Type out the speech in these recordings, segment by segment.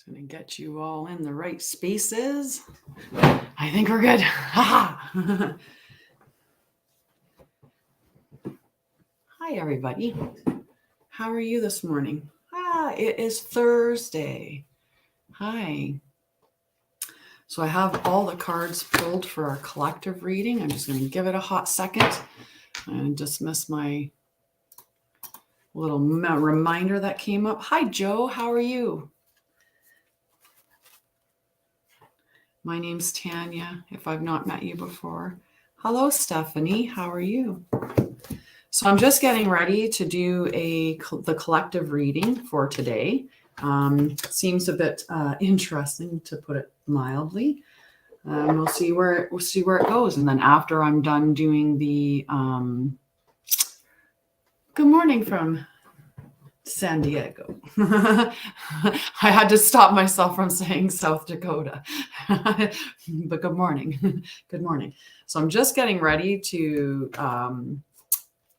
It's going to get you all in the right spaces. I think we're good. Hi, everybody. How are you this morning? It is Thursday. Hi. So I have all the cards pulled for our collective reading. I'm just going to give it a hot second and dismiss my little reminder that came up. Hi, Joe. How are you? My name's Tanya, if I've not met you before. Hello, Stephanie. How are you? So I'm just getting ready to do the collective reading for today. Seems a bit interesting, to put it mildly. We'll see where it goes, and then after I'm done doing the good morning from San Diego. I had to stop myself from saying South Dakota, but good morning. Good morning. So I'm just getting ready to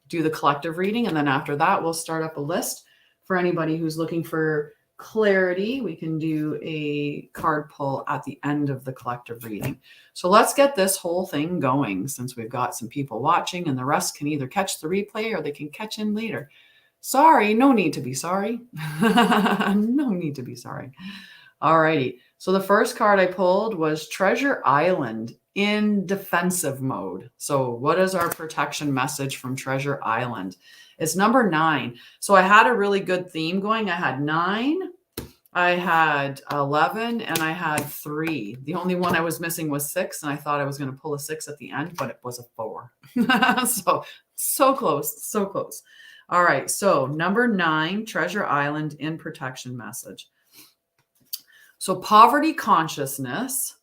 do the collective reading. And then after that, we'll start up a list for anybody who's looking for clarity. We can do a card pull at the end of the collective reading. So let's get this whole thing going, since we've got some people watching, and the rest can either catch the replay or they can catch in later. Sorry, no need to be sorry. No need to be sorry. All righty. So the first card I pulled was Treasure Island in defensive mode. So what is our protection message from Treasure Island? It's number 9. So I had a really good theme going. I had 9, I had 11, and I had 3. The only one I was missing was 6, and I thought I was going to pull a 6 at the end, but it was a 4. So close, so close. All right, so number 9, Treasure Island in protection message. So poverty consciousness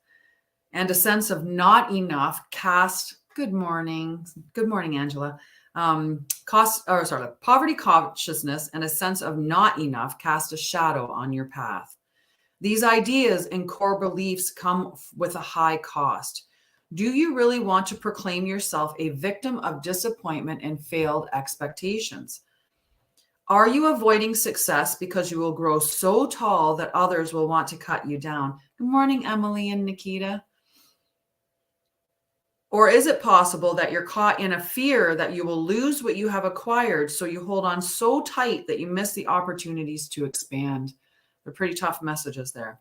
and a sense of not enough cast. Good morning, Angela. Poverty consciousness and a sense of not enough cast a shadow on your path. These ideas and core beliefs come with a high cost. Do you really want to proclaim yourself a victim of disappointment and failed expectations? Are you avoiding success because you will grow so tall that others will want to cut you down? Good morning, Emily and Nikita. Or is it possible that you're caught in a fear that you will lose what you have acquired, so you hold on so tight that you miss the opportunities to expand? They're pretty tough messages there.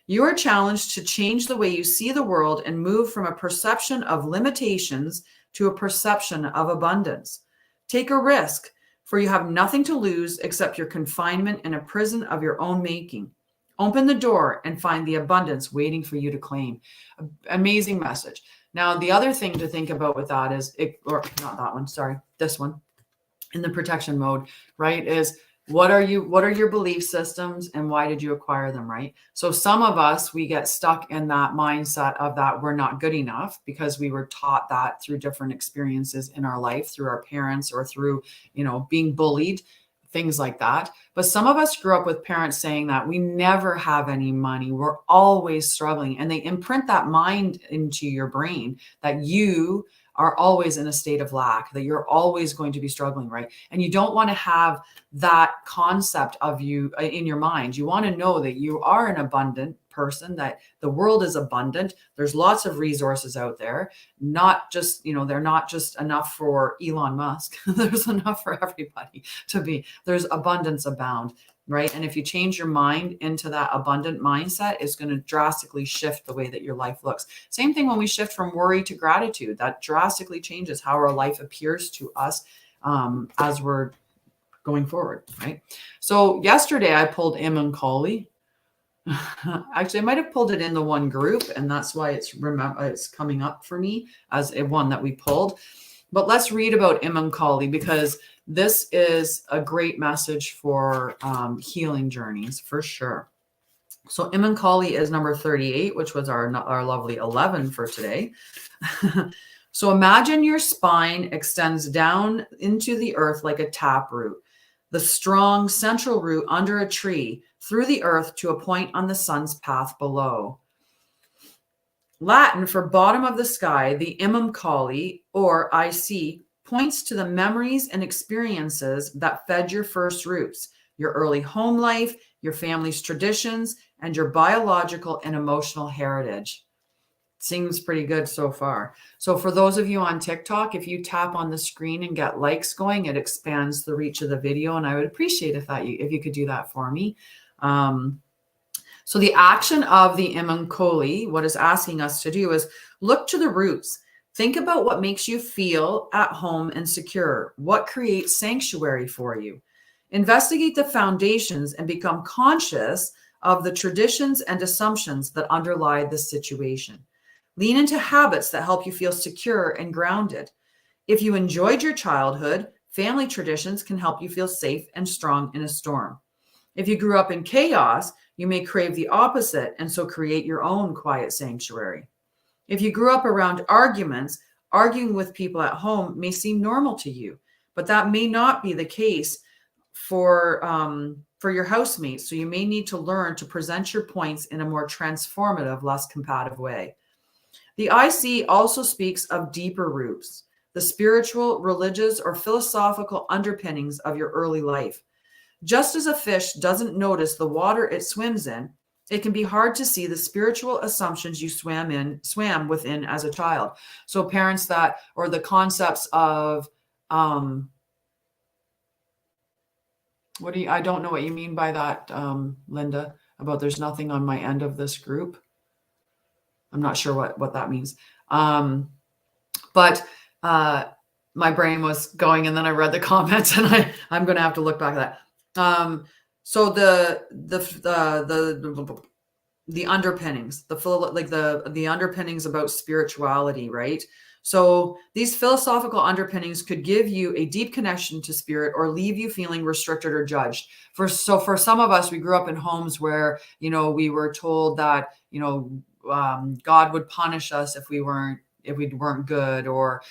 You are challenged to change the way you see the world and move from a perception of limitations to a perception of abundance. Take a risk, for you have nothing to lose except your confinement in a prison of your own making. Open the door and find the abundance waiting for you to claim. Amazing message. Now, the other thing to think about with that is, this one in the protection mode, right, is what are your belief systems and why did you acquire them, right? So some of us, we get stuck in that mindset of that we're not good enough because we were taught that through different experiences in our life, through our parents or through, being bullied, things like that. But some of us grew up with parents saying that we never have any money, we're always struggling. And they imprint that mind into your brain that you are always in a state of lack, that you're always going to be struggling, right? And you don't want to have that concept of you in your mind. You want to know that you are an abundant person, that the world is abundant. There's lots of resources out there, not just, they're not just enough for Elon Musk. There's enough for everybody there's abundance abound, right? And if you change your mind into that abundant mindset, it's going to drastically shift the way that your life looks. Same thing when we shift from worry to gratitude, that drastically changes how our life appears to us as we're going forward, right? So yesterday I pulled Immancoli. Actually, I might have pulled it in the one group, and that's why it's coming up for me as a one that we pulled. But let's read about Immancoli, because this is a great message for healing journeys for sure. So Immancoli is number 38, which was our lovely 11 for today. So imagine your spine extends down into the earth like a taproot, the strong central root under a tree, through the earth to a point on the sun's path below. Latin for bottom of the sky, the Immancoli, or IC, points to the memories and experiences that fed your first roots, your early home life, your family's traditions, and your biological and emotional heritage. Seems pretty good so far. So for those of you on TikTok, if you tap on the screen and get likes going, it expands the reach of the video. And I would appreciate if you could do that for me. So the action of the Imankoli, what is asking us to do is look to the roots. Think about what makes you feel at home and secure. What creates sanctuary for you? Investigate the foundations and become conscious of the traditions and assumptions that underlie this situation. Lean into habits that help you feel secure and grounded. If you enjoyed your childhood, family traditions can help you feel safe and strong in a storm. If you grew up in chaos, you may crave the opposite and so create your own quiet sanctuary. If you grew up around arguments, arguing with people at home may seem normal to you, but that may not be the case for your housemates. So you may need to learn to present your points in a more transformative, less combative way. The IC also speaks of deeper roots, the spiritual, religious, or philosophical underpinnings of your early life. Just as a fish doesn't notice the water it swims in, it can be hard to see the spiritual assumptions you swam within as a child. So parents that, or the concepts of, I don't know what you mean by that, Linda, about there's nothing on my end of this group. I'm not sure what that means. But my brain was going, and then I read the comments, and I'm going to have to look back at that. So the underpinnings, the underpinnings about spirituality, right? So these philosophical underpinnings could give you a deep connection to spirit or leave you feeling restricted or judged. For some of us, we grew up in homes where, we were told that, God would punish us if we weren't good, or,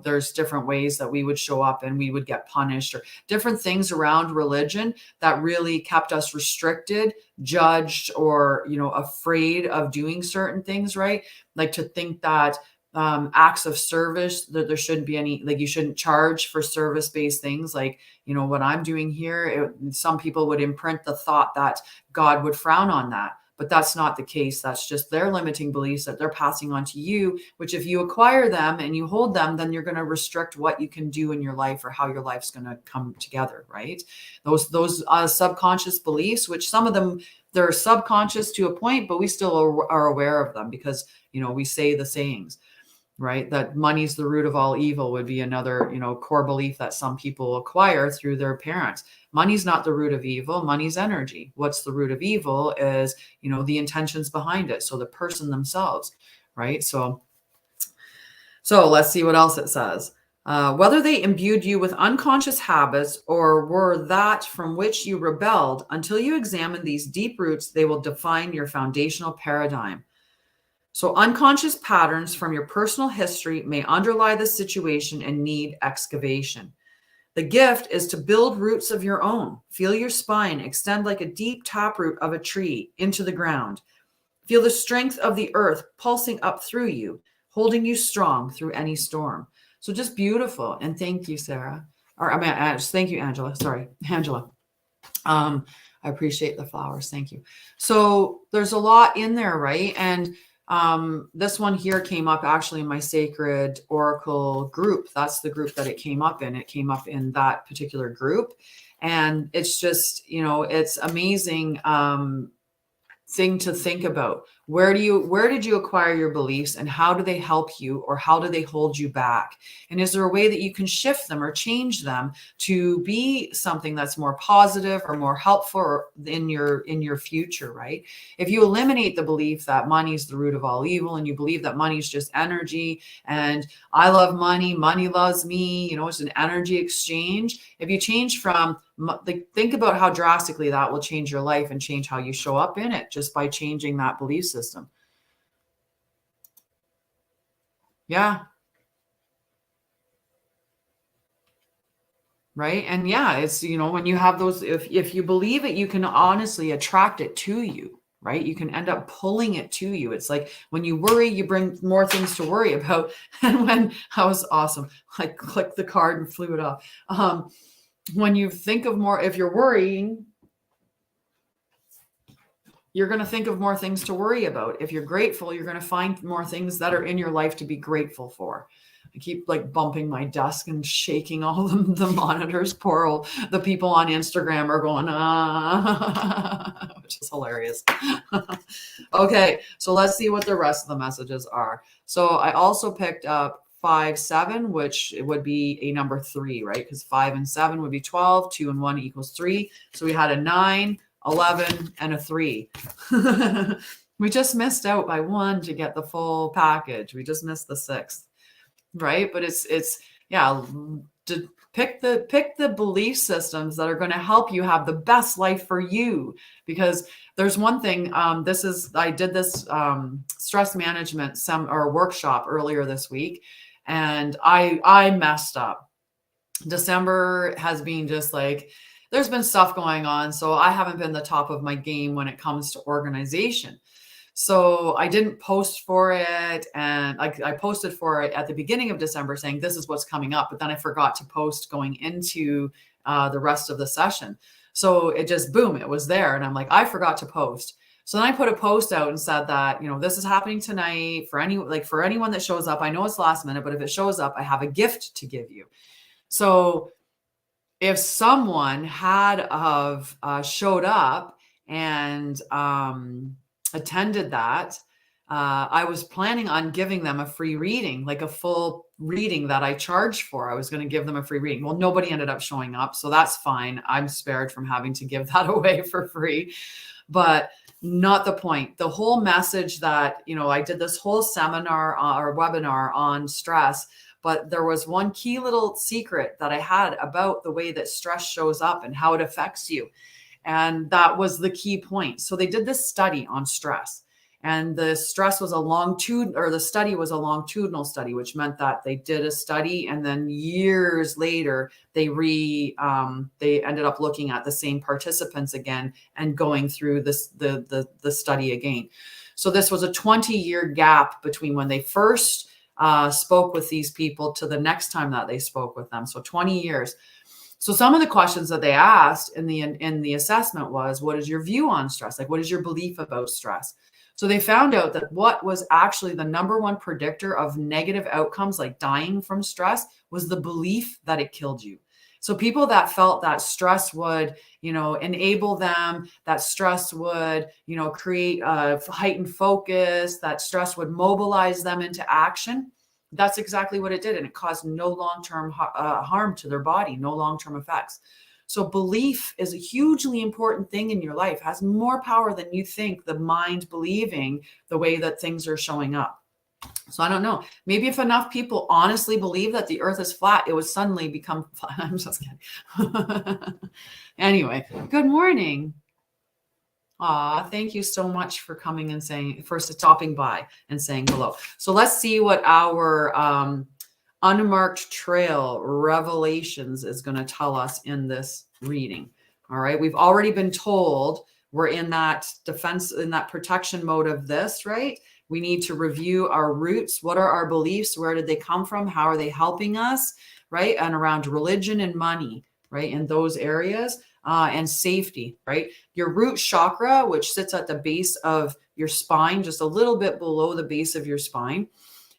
there's different ways that we would show up and we would get punished, or different things around religion that really kept us restricted, judged, or, afraid of doing certain things, right? Like to think that acts of service, that there shouldn't be any, like you shouldn't charge for service-based things. Like, what I'm doing here, some people would imprint the thought that God would frown on that. But that's not the case. That's just their limiting beliefs that they're passing on to you, which if you acquire them and you hold them, then you're going to restrict what you can do in your life or how your life's going to come together, right? Those subconscious beliefs, which some of them, they're subconscious to a point, but we still are aware of them because, we say the sayings, right? That money's the root of all evil would be another, core belief that some people acquire through their parents. Money's not the root of evil. Money's energy. What's the root of evil is, the intentions behind it. So the person themselves, right? So let's see what else it says. Whether they imbued you with unconscious habits or were that from which you rebelled, until you examine these deep roots, they will define your foundational paradigm. So unconscious patterns from your personal history may underlie the situation and need excavation. The gift is to build roots of your own. Feel your spine extend like a deep taproot of a tree into the ground. Feel the strength of the earth pulsing up through you, holding you strong through any storm. So just beautiful. And thank you, Sarah. Thank you, Angela. Sorry, Angela. I appreciate the flowers. Thank you. So there's a lot in there, right? And this one here came up actually in my Sacred Oracle group. That's the group that it came up in. It came up in that particular group. And it's just, it's amazing thing to think about. Where did you acquire your beliefs, and how do they help you, or how do they hold you back? And is there a way that you can shift them or change them to be something that's more positive or more helpful in your future, right? If you eliminate the belief that money is the root of all evil, and you believe that money is just energy, and I love money, money loves me, it's an energy exchange. If you change from, think about how drastically that will change your life and change how you show up in it just by changing that belief system. Yeah. Right. And yeah, it's, when you have those, if you believe it, you can honestly attract it to you, right? You can end up pulling it to you. It's like when you worry, you bring more things to worry about. And when that was awesome, I clicked the card and flew it off. When you think of more, if you're worrying, you're going to think of more things to worry about. If you're grateful, you're going to find more things that are in your life to be grateful for. I keep like bumping my desk and shaking all the monitors. The people on Instagram are going, which is hilarious. Okay, so let's see what the rest of the messages are. So I also picked up 5, 7, which it would be a number 3, right? Because 5 and 7 would be 12, 2 and 1 equals 3. So we had a 9, 11, and a 3. We just missed out by 1 to get the full package. We just missed the 6th. Right. But it's yeah, to pick the belief systems that are going to help you have the best life for you. Because there's one thing, I did this stress management workshop earlier this week, and I messed up. December has been just like, there's been stuff going on. So I haven't been the top of my game when it comes to organization. So I didn't post for it, and I posted for it at the beginning of December saying this is what's coming up, but then I forgot to post going into the rest of the session. So it just, boom, it was there. And I'm like, I forgot to post. So then I put a post out and said that, this is happening tonight for anyone that shows up. I know it's last minute, but if it shows up, I have a gift to give you. So if someone had showed up and attended that, I was planning on giving them a free reading, like a full reading that I charged for. I was going to give them a free reading. Well, nobody ended up showing up, so that's fine. I'm spared from having to give that away for free, but not the point. The whole message that, I did this whole seminar or webinar on stress, but there was one key little secret that I had about the way that stress shows up and how it affects you. And that was the key point. So they did this study on stress, and the study was a longitudinal study, which meant that they did a study, and then years later they ended up looking at the same participants again and going through the study again. So this was a 20-year gap between when they first spoke with these people to the next time that they spoke with them. So 20 years. So some of the questions that they asked in the assessment was, what is your view on stress? Like, what is your belief about stress? So they found out that what was actually the number one predictor of negative outcomes, like dying from stress, was the belief that it killed you. So people that felt that stress would, enable them, that stress would, create a heightened focus, that stress would mobilize them into action. That's exactly what it did. And it caused no long-term harm to their body, no long-term effects. So belief is a hugely important thing in your life. It has more power than you think, the mind believing the way that things are showing up. So I don't know. Maybe if enough people honestly believe that the earth is flat, it would suddenly become flat. I'm just kidding. Anyway, good morning. Thank you so much for coming and stopping by and saying hello. So let's see what our unmarked trail revelations is going to tell us in this reading. All right. We've already been told we're in that protection mode of this, right? We need to review our roots. What are our beliefs? Where did they come from? How are they helping us? Right. And around religion and money, right? In those areas. And safety, right? Your root chakra, which sits at the base of your spine, just a little bit below the base of your spine,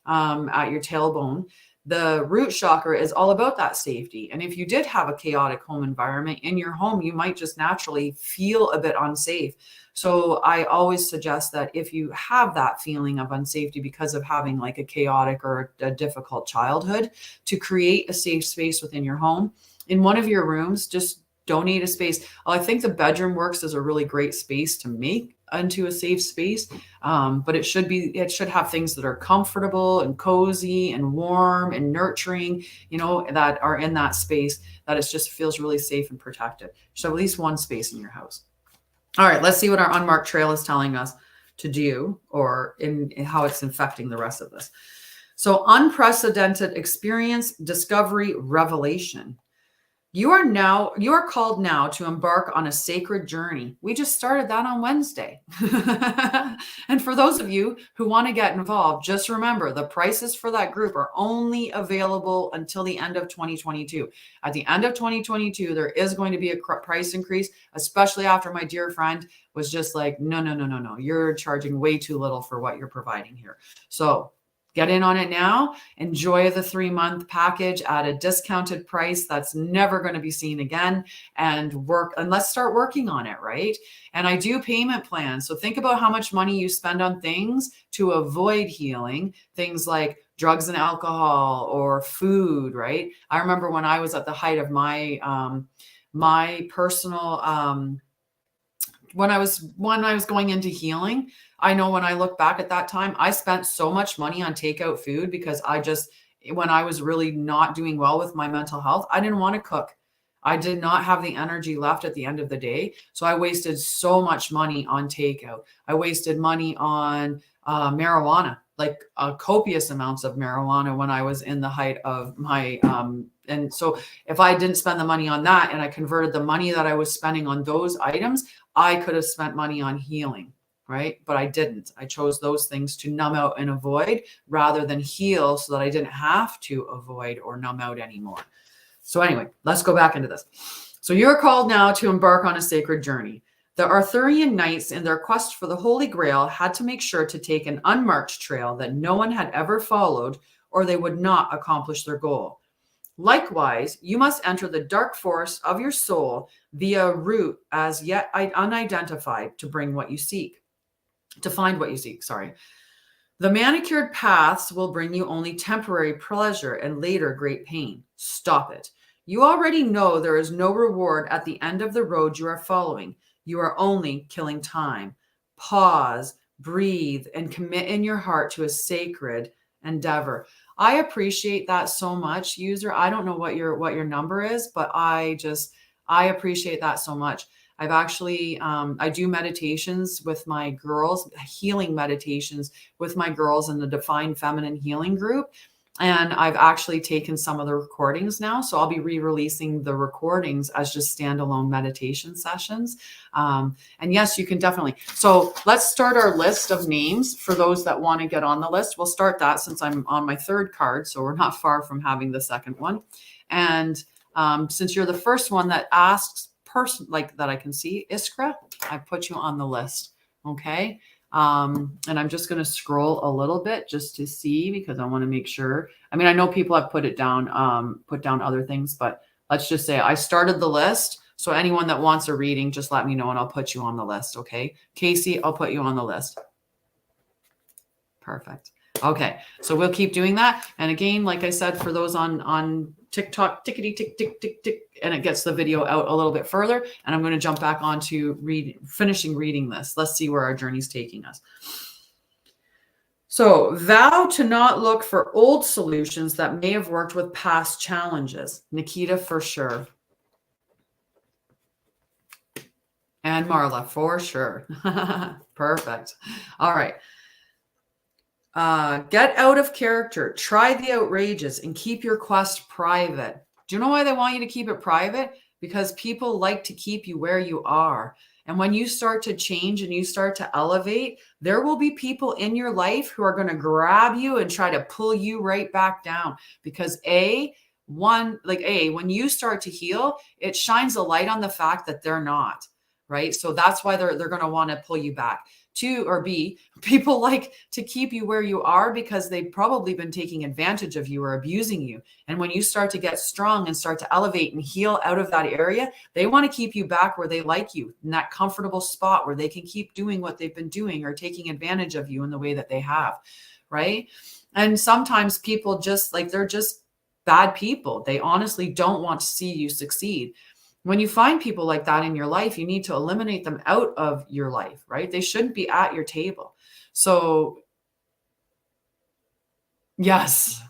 at your tailbone. The root chakra is all about that safety. And if you did have a chaotic home environment in your home, you might just naturally feel a bit unsafe. So I always suggest that if you have that feeling of unsafety because of having like a chaotic or a difficult childhood, to create a safe space within your home. In one of your rooms, just donate a space. I think the bedroom works as a really great space to make into a safe space. But it should have things that are comfortable and cozy and warm and nurturing, that are in that space, that it just feels really safe and protected. So at least one space in your house. All right, let's see what our unmarked trail is telling us to do, or in how it's infecting the rest of this. So unprecedented experience, discovery, revelation. You are called now to embark on a sacred journey. We just started that on Wednesday. And for those of you who want to get involved, just remember the prices for that group are only available until the end of 2022. At the end of 2022, there is going to be a price increase, especially after my dear friend was just like, no. You're charging way too little for what you're providing here. So get in on it now. Enjoy the 3-month package at a discounted price that's never going to be seen again, and let's start working on it, right? And I do payment plans. So think about how much money you spend on things to avoid healing, things like drugs and alcohol or food, right? I remember when I was at the height of my personal when I was going into healing, I know when I look back at that time, I spent so much money on takeout food because when I was really not doing well with my mental health, I didn't want to cook. I did not have the energy left at the end of the day. So I wasted so much money on takeout. I wasted money on marijuana, like copious amounts of marijuana when I was in the height of my, and so if I didn't spend the money on that and I converted the money that I was spending on those items, I could have spent money on healing, right? But I didn't. I chose those things to numb out and avoid rather than heal so that I didn't have to avoid or numb out anymore. So anyway, let's go back into this. So you're called now to embark on a sacred journey. The Arthurian knights, in their quest for the Holy Grail, had to make sure to take an unmarked trail that no one had ever followed, or they would not accomplish their goal. Likewise, you must enter the dark forest of your soul via a route as yet unidentified to find what you seek. The manicured paths will bring you only temporary pleasure and later great pain. Stop it. You already know there is no reward at the end of the road you are following. You are only killing time. Pause, breathe, and commit in your heart to a sacred endeavor. I appreciate that so much, user. I don't know what your number is, but I appreciate that so much. I've actually, I do meditations with my girls, healing meditations with my girls in the Defined Feminine Healing group. And I've actually taken some of the recordings now. So I'll be re-releasing the recordings as just standalone meditation sessions. And yes, you can definitely. So let's start our list of names for those that want to get on the list. We'll start that since I'm on my 3rd card. So we're not far from having the 2nd one. And since you're the first one that asks person like that I can see, Iskra, I put you on the list. Okay. And I'm just going to scroll a little bit just to see, because I want to make sure. I mean, I know people have put down other things, but let's just say I started the list. So anyone that wants a reading, just let me know and I'll put you on the list. Okay. Casey, I'll put you on the list. Perfect. Okay. So we'll keep doing that. And again, like I said, for those on TikTok, tickety tick, tick, tick, tick, and it gets the video out a little bit further. And I'm going to jump back on to finishing reading this. Let's see where our journey's taking us. So vow to not look for old solutions that may have worked with past challenges. Nikita, for sure. And Marla, for sure. Perfect. All right. Get out of character, try the outrageous, and keep your quest private. Do you know why they want you to keep it private? Because people like to keep you where you are. And when you start to change and you start to elevate, there will be people in your life who are going to grab you and try to pull you right back down. Because when you start to heal, it shines a light on the fact that they're not, right? So that's why they're going to want to pull you back. 2 or B, people like to keep you where you are because they've probably been taking advantage of you or abusing you. And when you start to get strong and start to elevate and heal out of that area, they want to keep you back where they like you, in that comfortable spot where they can keep doing what they've been doing or taking advantage of you in the way that they have, right? And sometimes people they're just bad people. They honestly don't want to see you succeed. When you find people like that in your life, you need to eliminate them out of your life, right? They shouldn't be at your table. So yes.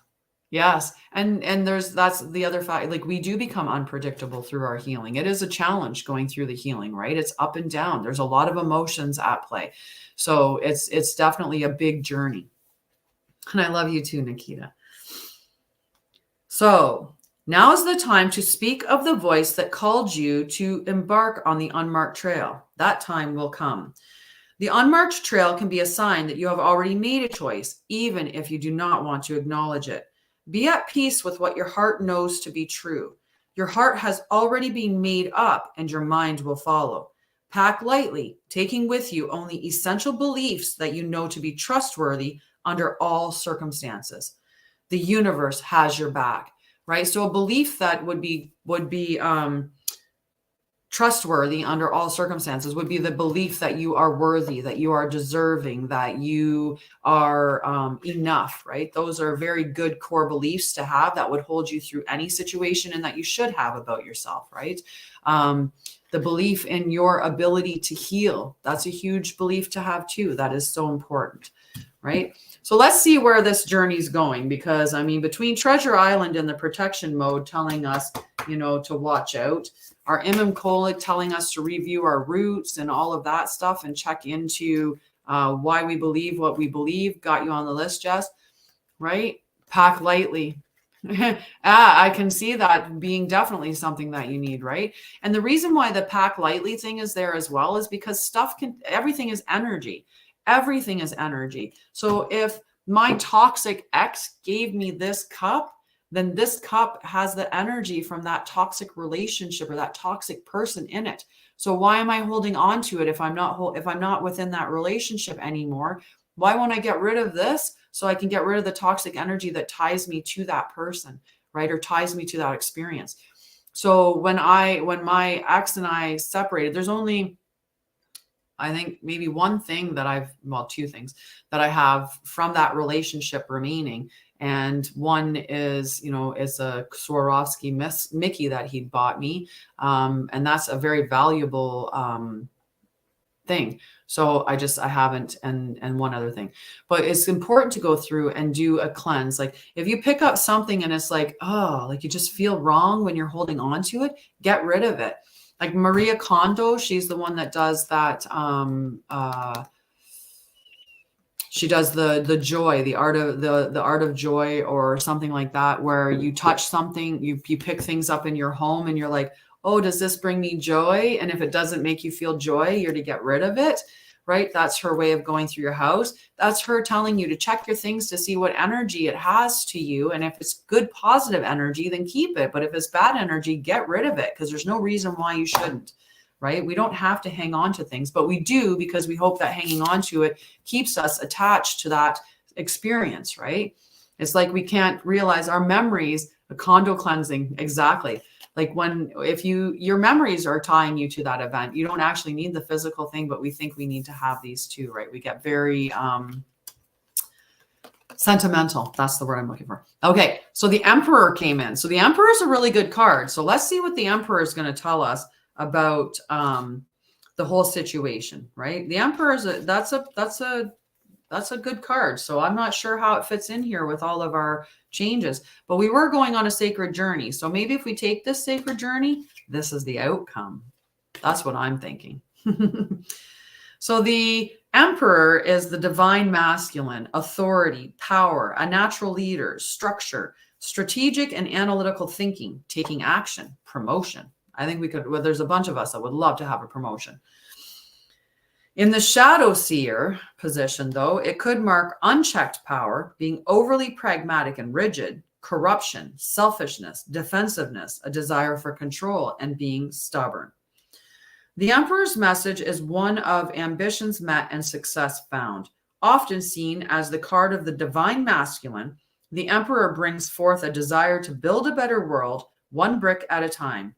And that's the other fact. Like, we do become unpredictable through our healing. It is a challenge going through the healing, right? It's up and down. There's a lot of emotions at play. So it's definitely a big journey. And I love you too, Nikita. So now is the time to speak of the voice that called you to embark on the unmarked trail. That time will come. The unmarked trail can be a sign that you have already made a choice, even if you do not want to acknowledge it. Be at peace with what your heart knows to be true. Your heart has already been made up and your mind will follow. Pack lightly, taking with you only essential beliefs that you know to be trustworthy under all circumstances. The universe has your back, right? So a belief that would be trustworthy under all circumstances would be the belief that you are worthy, that you are deserving, that you are enough, right? Those are very good core beliefs to have that would hold you through any situation and that you should have about yourself, right? The belief in your ability to heal, that's a huge belief to have too. That is so important, right? So let's see where this journey's going, because I mean, between Treasure Island and the protection mode telling us, you know, to watch out, our Imam Kolic telling us to review our roots and all of that stuff and check into why we believe what we believe. Got you on the list, Jess, right? Pack lightly. I can see that being definitely something that you need, right? And the reason why the pack lightly thing is there as well is because everything is energy. Everything is energy. So if my toxic ex gave me this cup, then this cup has the energy from that toxic relationship or that toxic person in it. So why am I holding on to it if I'm not within that relationship anymore? Why won't I get rid of this so I can get rid of the toxic energy that ties me to that person, right? Or ties me to that experience. So when my ex and I separated, there's only, I think maybe two things that I have from that relationship remaining. And one is, it's a Swarovski Mickey that he bought me. And that's a very valuable thing. So I haven't, and one other thing, but it's important to go through and do a cleanse. Like if you pick up something and it's like, oh, like you just feel wrong when you're holding on to it, get rid of it. Like Maria Kondo, she's the one that does that. She does the joy, the art of joy, or something like that, where you touch something, you pick things up in your home and you're like, oh, does this bring me joy? And if it doesn't make you feel joy, you're to get rid of it, right? That's her way of going through your house. That's her telling you to check your things to see what energy it has to you. And if it's good, positive energy, then keep it. But if it's bad energy, get rid of it, because there's no reason why you shouldn't, right? We don't have to hang on to things, but we do, because we hope that hanging on to it keeps us attached to that experience, right? It's like we can't realize our memories, the condo cleansing, exactly. Like if your memories are tying you to that event, you don't actually need the physical thing, but we think we need to have these too, right? We get very sentimental. That's the word I'm looking for. Okay, so the Emperor came in. So the Emperor is a really good card. So let's see what the Emperor is going to tell us about the whole situation, right? The Emperor that's a good card. So I'm not sure how it fits in here with all of our changes, but we were going on a sacred journey. So maybe if we take this sacred journey, this is the outcome. That's what I'm thinking. So the Emperor is the divine masculine, authority, power, a natural leader, structure, strategic and analytical thinking, taking action, promotion. I think there's a bunch of us that would love to have a promotion. In the shadow seer position, though, it could mark unchecked power, being overly pragmatic and rigid, corruption, selfishness, defensiveness, a desire for control, and being stubborn. The Emperor's message is one of ambitions met and success found. Often seen as the card of the divine masculine, the Emperor brings forth a desire to build a better world, one brick at a time.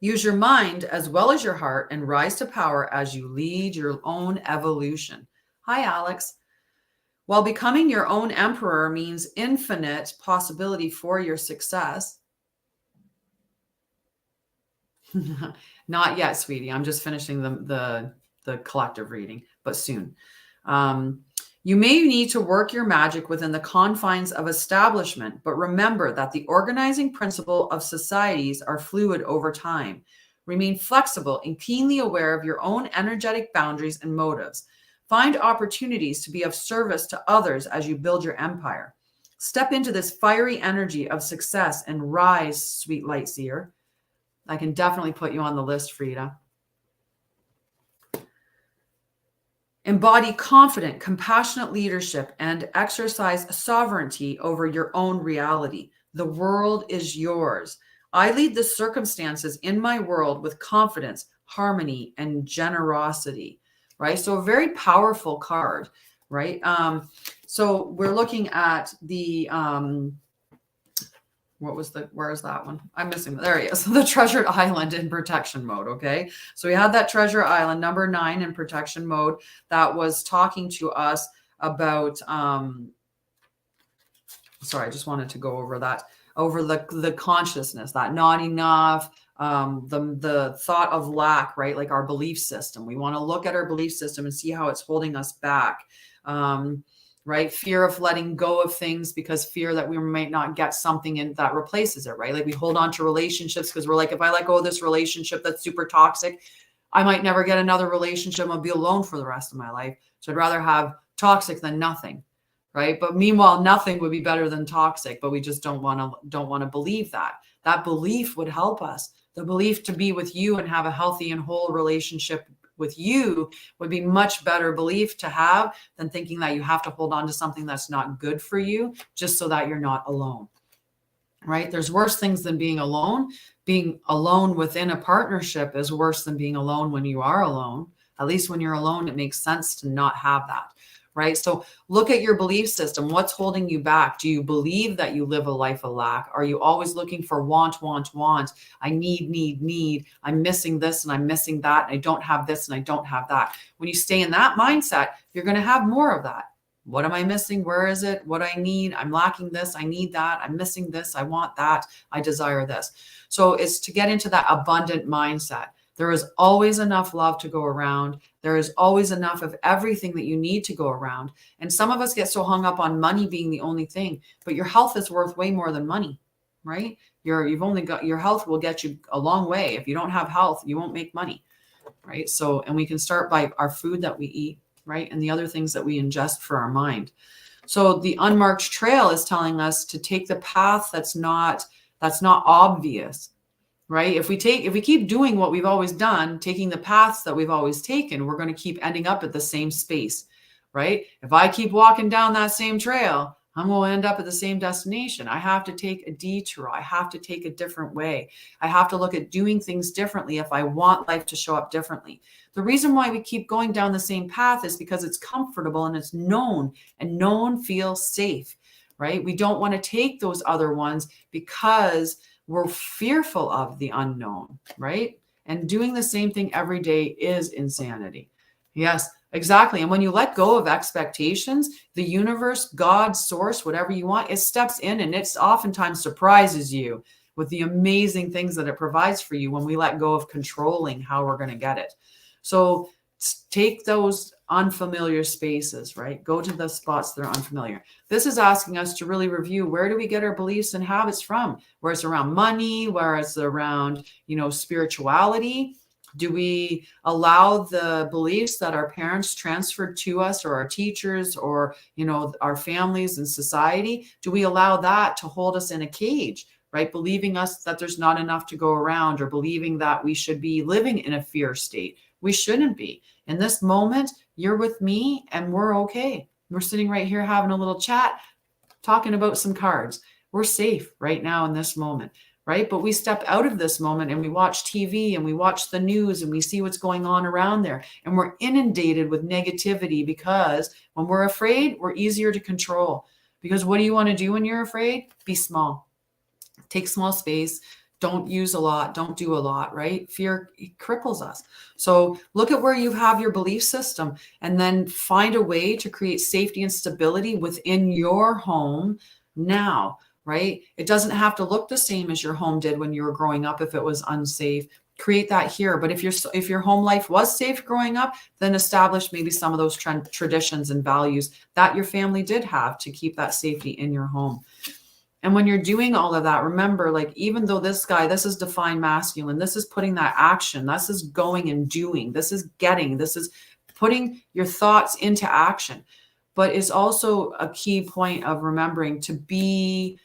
Use your mind as well as your heart and rise to power as you lead your own evolution. Hi, Alex. While becoming your own emperor means infinite possibility for your success. Not yet, sweetie. I'm just finishing the collective reading, but soon. You may need to work your magic within the confines of establishment, but remember that the organizing principle of societies are fluid over time. Remain flexible and keenly aware of your own energetic boundaries and motives. Find opportunities to be of service to others as you build your empire. Step into this fiery energy of success and rise, sweet light seer. I can definitely put you on the list, Frida. Embody confident, compassionate leadership and exercise sovereignty over your own reality. The world is yours. I lead the circumstances in my world with confidence, harmony, and generosity, right? So a very powerful card, right? So we're looking at the, where is that one? I'm missing, there he is. The Treasured Island in protection mode, okay? So we had that Treasure Island, number 9 in protection mode, that was talking to us about, sorry, I just wanted to go over that, over the consciousness, that not enough, the thought of lack, right? Like our belief system. We want to look at our belief system and see how it's holding us back. Right? Fear of letting go of things because fear that we might not get something in that replaces it, right? Like we hold on to relationships because we're like, if I let go of this relationship that's super toxic, I might never get another relationship. I'll be alone for the rest of my life. So I'd rather have toxic than nothing, right? But meanwhile, nothing would be better than toxic, but we just don't want to believe that. That belief would help us. The belief to be with you and have a healthy and whole relationship with you would be much better belief to have than thinking that you have to hold on to something that's not good for you just so that you're not alone, right? There's worse things than being alone. Being alone within a partnership is worse than being alone when you are alone. At least when you're alone, it makes sense to not have that, right? So look at your belief system. What's holding you back? Do you believe that you live a life of lack? Are you always looking for want, want, want? I need. I'm missing this and I'm missing that. And I don't have this and I don't have that. When you stay in that mindset, you're going to have more of that. What am I missing? Where is it? What I need? I'm lacking this. I need that. I'm missing this. I want that. I desire this. So it's to get into that abundant mindset. There is always enough love to go around. There is always enough of everything that you need to go around. And some of us get so hung up on money being the only thing, but your health is worth way more than money, right? You've only got, your health will get you a long way. If you don't have health, you won't make money, right? So, and we can start by our food that we eat, right? And the other things that we ingest for our mind. So the unmarked trail is telling us to take the path that's not obvious. Right? If we keep doing what we've always done, taking the paths that we've always taken, we're going to keep ending up at the same space, right? If I keep walking down that same trail, I'm going to end up at the same destination. I have to take a detour. I have to take a different way. I have to look at doing things differently if I want life to show up differently. The reason why we keep going down the same path is because it's comfortable and it's known, and known feels safe, right? We don't want to take those other ones because we're fearful of the unknown, right? And doing the same thing every day is insanity. Yes, exactly. And when you let go of expectations, the universe, God, source, whatever you want, it steps in and it's oftentimes surprises you with the amazing things that it provides for you when we let go of controlling how we're going to get it. So take those unfamiliar spaces, right? Go to the spots that are unfamiliar. This is asking us to really review, where do we get our beliefs and habits from? Where it's around money, where it's around, spirituality. Do we allow the beliefs that our parents transferred to us, or our teachers, or, our families and society? Do we allow that to hold us in a cage, right? Believing us that there's not enough to go around, or believing that we should be living in a fear state. We shouldn't be. In this moment, you're with me and we're okay. We're sitting right here having a little chat, talking about some cards. We're safe right now in this moment, right? But we step out of this moment and we watch TV and we watch the news and we see what's going on around there. And we're inundated with negativity because when we're afraid, we're easier to control. Because what do you want to do when you're afraid? Be small. Take small space. Don't use a lot. Don't do a lot, right? Fear cripples us. So look at where you have your belief system and then find a way to create safety and stability within your home now, right? It doesn't have to look the same as your home did when you were growing up if it was unsafe. Create that here. But if your home life was safe growing up, then establish maybe some of those traditions and values that your family did have to keep that safety in your home. And when you're doing all of that, remember, like, even though this is divine masculine, this is putting that action, this is going and doing, this is putting your thoughts into action. But it's also a key point of remembering to be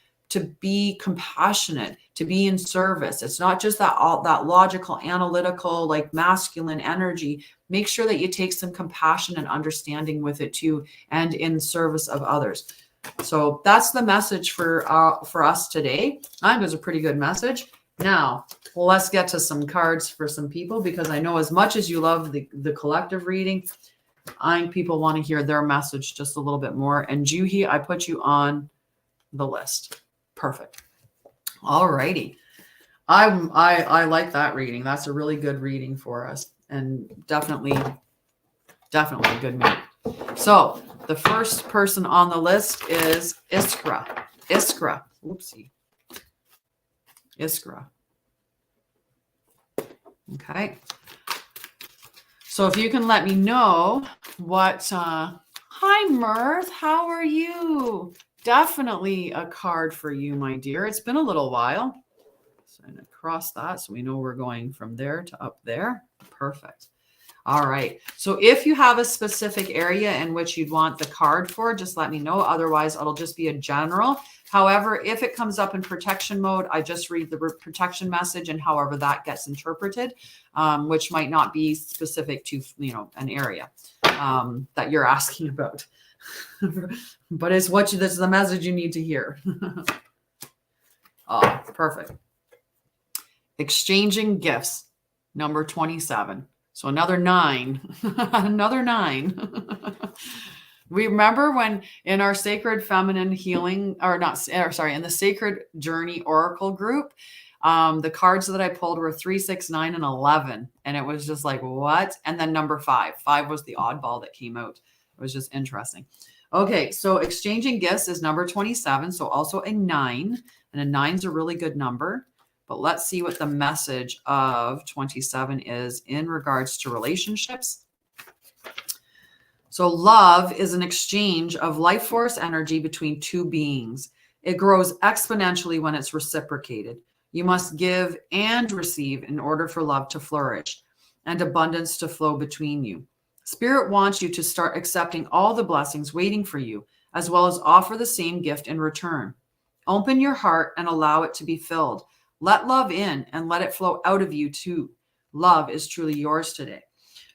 compassionate, to be in service. It's not just that logical, analytical, like masculine energy. Make sure that you take some compassion and understanding with it too, and in service of others. So that's the message for us today. I think it was a pretty good message. Now, let's get to some cards for some people, because I know as much as you love the collective reading, I think people want to hear their message just a little bit more. And Juhi, I put you on the list. Perfect. All righty. I like that reading. That's a really good reading for us, and definitely a good meeting. So the first person on the list is Iskra. Iskra. Oopsie. Iskra. Okay. So if you can let me know what, hi Mirth, how are you? Definitely a card for you, my dear. It's been a little while. So I'm going to cross that so we know we're going from there to up there. Perfect. All right. So if you have a specific area in which you'd want the card for, just let me know. Otherwise, it'll just be a general. However, if it comes up in protection mode, I just read the protection message and however that gets interpreted, which might not be specific to, an area that you're asking about. But it's this is the message you need to hear. Oh, perfect. Exchanging gifts, number 27. So another 9, another 9. We remember when in our sacred feminine healing, in the sacred journey oracle group, the cards that I pulled were 3, 6, 9, and 11. And it was just like, what? And then number 5. 5 was the oddball that came out. It was just interesting. Okay. So exchanging gifts is number 27. So also a 9, and a 9 is a really good number. But let's see what the message of 27 is in regards to relationships. So love is an exchange of life force energy between two beings. It grows exponentially when it's reciprocated. You must give and receive in order for love to flourish and abundance to flow between you. Spirit wants you to start accepting all the blessings waiting for you, as well as offer the same gift in return. Open your heart and allow it to be filled. Let love in and let it flow out of you too. Love is truly yours today.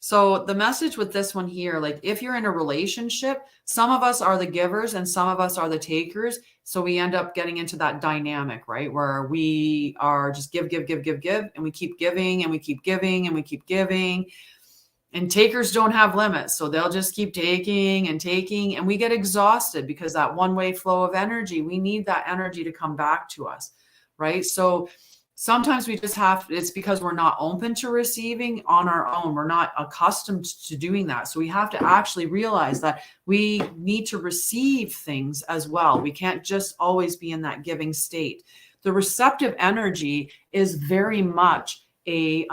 So the message with this one here, like if you're in a relationship, some of us are the givers and some of us are the takers. So we end up getting into that dynamic, right? Where we are just give, and we keep giving and we keep giving and we keep giving. And takers don't have limits. So they'll just keep taking and taking, and we get exhausted because that one-way flow of energy, we need that energy to come back to us. Right. So sometimes we just it's because we're not open to receiving on our own. We're not accustomed to doing that. So we have to actually realize that we need to receive things as well. We can't just always be in that giving state. The receptive energy is very much the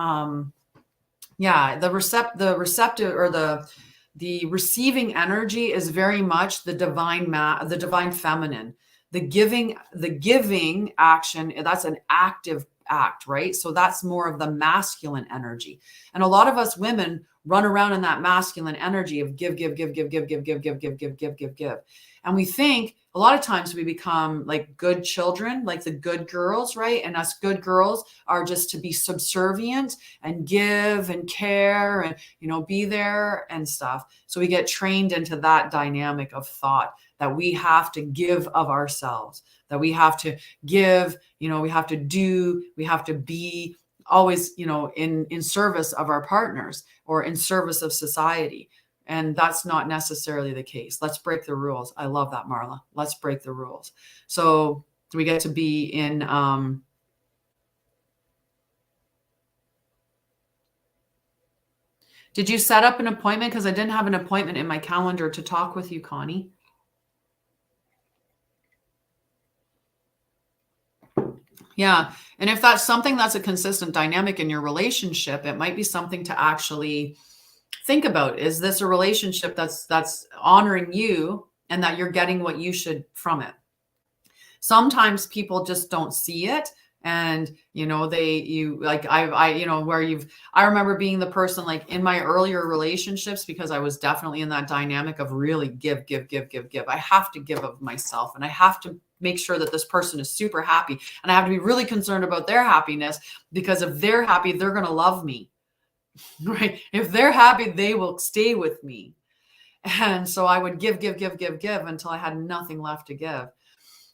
receiving energy is very much the divine feminine. The giving action, that's an active act, right? So that's more of the masculine energy. And a lot of us women run around in that masculine energy of give. And we think a lot of times we become like good children, like the good girls, right? And us good girls are just to be subservient and give and care and, be there and stuff. So we get trained into that dynamic of thought that we have to give of ourselves, that we have to give, we have to do, we have to be always, in service of our partners or in service of society. And that's not necessarily the case. Let's break the rules. I love that, Marla. Let's break the rules. So we get to be in, did you set up an appointment? Because I didn't have an appointment in my calendar to talk with you, Connie. Yeah. And if that's something that's a consistent dynamic in your relationship, it might be something to actually think about. Is this a relationship that's honoring you and that you're getting what you should from it? Sometimes people just don't see it. And, I remember being the person like in my earlier relationships, because I was definitely in that dynamic of really give. I have to give of myself, and I have to make sure that this person is super happy. And I have to be really concerned about their happiness, because if they're happy, they're going to love me, right? If they're happy, they will stay with me. And so I would give until I had nothing left to give.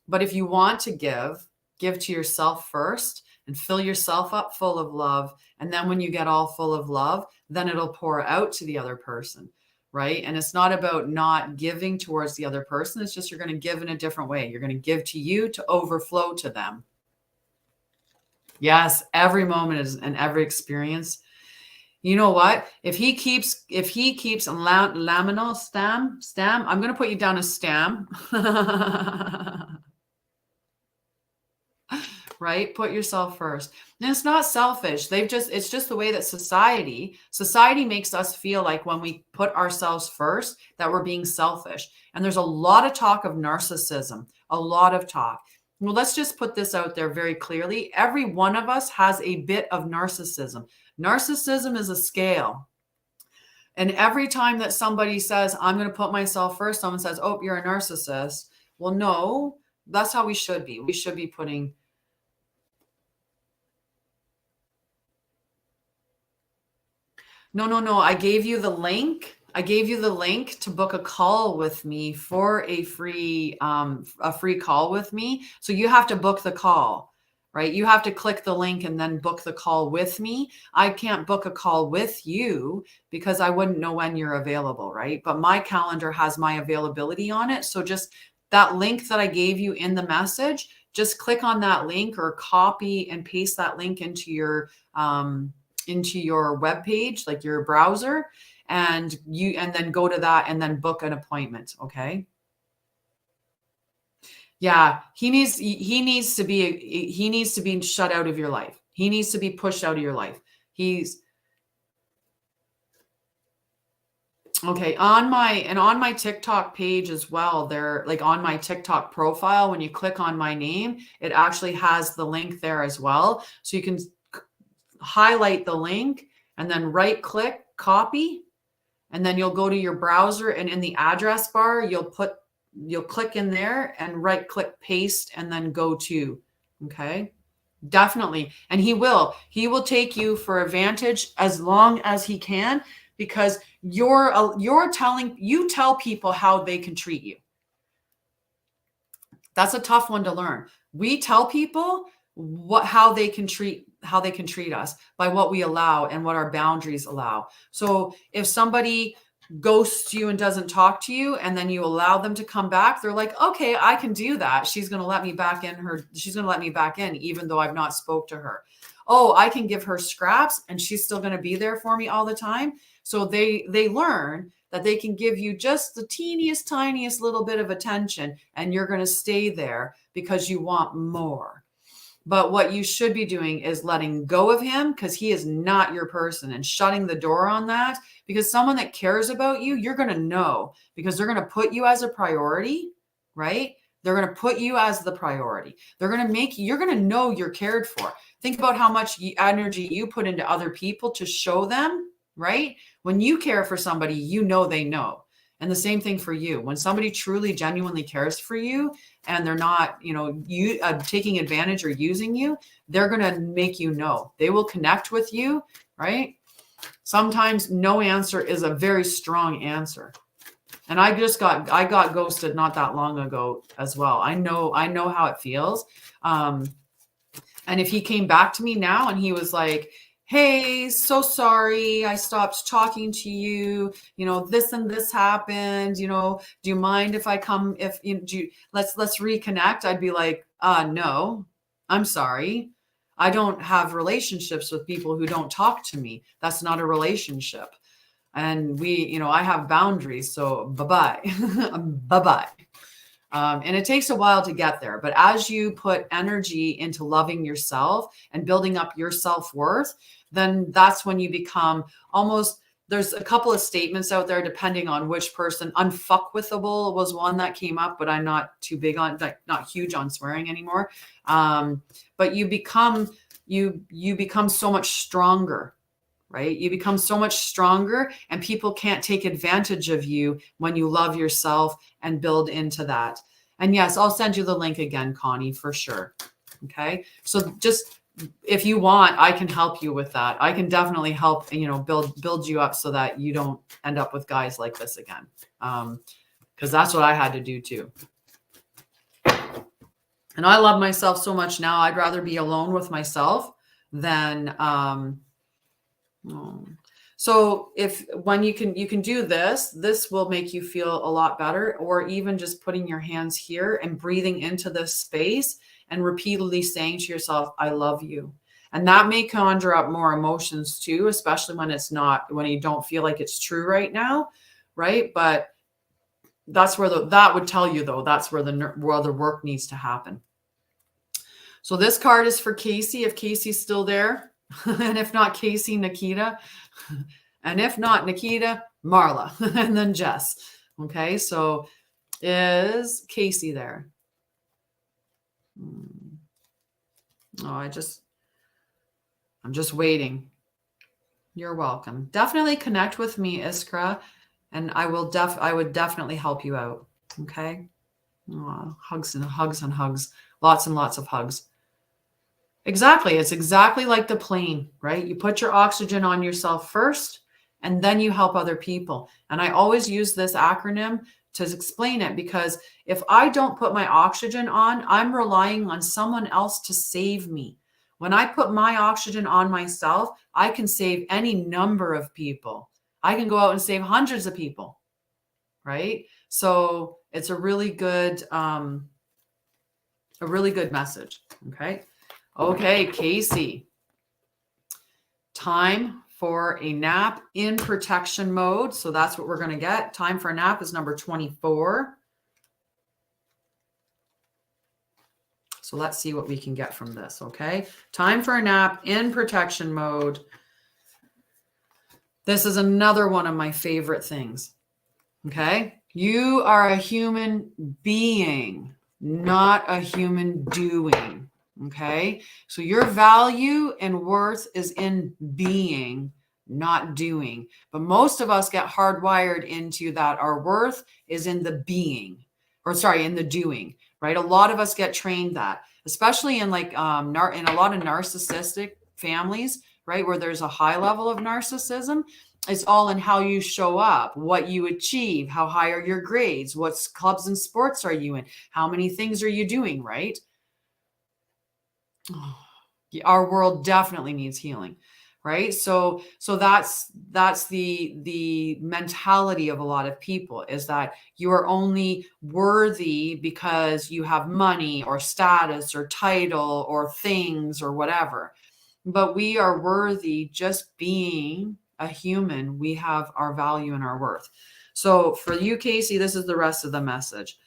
But if you want to give to yourself first. and fill yourself up full of love. And then when you get all full of love, then it'll pour out to the other person, right? And it's not about not giving towards the other person. It's just you're going to give in a different way. You're going to give to you to overflow to them. Yes, every moment is and every experience. You know what? If he keeps laminal stam, I'm going to put you down as stam. Right? Put yourself first. And it's not selfish. It's just the way that society makes us feel like when we put ourselves first, that we're being selfish. And there's a lot of talk of narcissism, a lot of talk. Well, let's just put this out there very clearly. Every one of us has a bit of narcissism. Narcissism is a scale. And every time that somebody says, I'm going to put myself first, someone says, oh, you're a narcissist. Well, no, that's how we should be. We should be putting. No. I gave you the link. I gave you the link to book a call with me for a free call with me. So you have to book the call, right? You have to click the link and then book the call with me. I can't book a call with you because I wouldn't know when you're available, right? But my calendar has my availability on it. So just that link that I gave you in the message, just click on that link or copy and paste that link into your web page, like your browser, and then go to that and then book an appointment. Okay. Yeah. He needs to be shut out of your life. He needs to be pushed out of your life. Okay. On my TikTok page as well, there, like on my TikTok profile, when you click on my name, it actually has the link there as well. So you can highlight the link and then right click, copy, and then you'll go to your browser, and in the address bar, you'll click in there and right click, paste, and then go to. Okay. Definitely. And he will take you for advantage as long as he can, because you tell people how they can treat you. That's a tough one to learn. We tell people how they can treat us by what we allow and what our boundaries allow. So if somebody ghosts you and doesn't talk to you, and then you allow them to come back, they're like, okay, I can do that. She's going to let me back in, even though I've not spoke to her. Oh, I can give her scraps and she's still going to be there for me all the time. So they learn that they can give you just the teeniest, tiniest little bit of attention, and you're going to stay there because you want more. But what you should be doing is letting go of him, because he is not your person, and shutting the door on that, because someone that cares about you, you're going to know, because they're going to put you as a priority, right? They're going to put you as the priority. You're going to know you're cared for. Think about how much energy you put into other people to show them, right? When you care for somebody, you know they know. And the same thing for you. When somebody truly, genuinely cares for you, and they're not, taking advantage or using you, they're going to make you know. They will connect with you, right? Sometimes no answer is a very strong answer. And I got ghosted not that long ago as well. I know how it feels. And if he came back to me now and he was like, hey, so sorry, I stopped talking to you, this and this happened, do you mind if I come, let's reconnect? I'd be like, no, I'm sorry. I don't have relationships with people who don't talk to me. That's not a relationship. And I have boundaries. So bye-bye, bye-bye. And it takes a while to get there. But as you put energy into loving yourself and building up your self-worth, then that's when you become almost, there's a couple of statements out there depending on which person. Unfuckwithable was one that came up, but I'm not too big on, not huge on swearing anymore. But you become so much stronger, right? You become so much stronger, and people can't take advantage of you when you love yourself and build into that. And yes, I'll send you the link again, Connie, for sure. Okay. So just, if you want, I can help you with that. I can definitely help, build you up so that you don't end up with guys like this again. Because that's what I had to do too. And I love myself so much now. I'd rather be alone with myself than, so if when you can do this will make you feel a lot better, or even just putting your hands here and breathing into this space and repeatedly saying to yourself, I love you. And that may conjure up more emotions too, especially when it's not, when you don't feel like it's true right now. Right. But that's where that would tell you though, that's where the work needs to happen. So this card is for Casey, if Casey's still there. And if not Casey, Nikita. And if not Nikita, Marla. And then Jess. Okay, so is Casey there? Oh, I'm just waiting. You're welcome. Definitely connect with me, Iskra, and I would definitely help you out. Okay. Oh, hugs and hugs and hugs. Lots and lots of hugs. Exactly. It's exactly like the plane, right? You put your oxygen on yourself first, and then you help other people. And I always use this acronym to explain it, because if I don't put my oxygen on, I'm relying on someone else to save me. When I put my oxygen on myself, I can save any number of people. I can go out and save hundreds of people, right? So it's a really good message. Okay. Okay, Casey. Time for a nap in protection mode. So that's what we're going to get. Time for a nap is number 24. So let's see what we can get from this. Okay. Time for a nap in protection mode. This is another one of my favorite things. Okay. You are a human being, not a human doing. Okay. So your value and worth is in being, not doing. But most of us get hardwired into that our worth is in the being, in the doing, right? A lot of us get trained that, especially in like in a lot of narcissistic families, right? Where there's a high level of narcissism. It's all in how you show up, what you achieve, how high are your grades, what clubs and sports are you in, how many things are you doing, right? Our world definitely needs healing, right? So that's the mentality of a lot of people, is that you are only worthy because you have money or status or title or things or whatever. But we are worthy just being a human. We have our value and our worth. So for you, Casey, this is the rest of the message.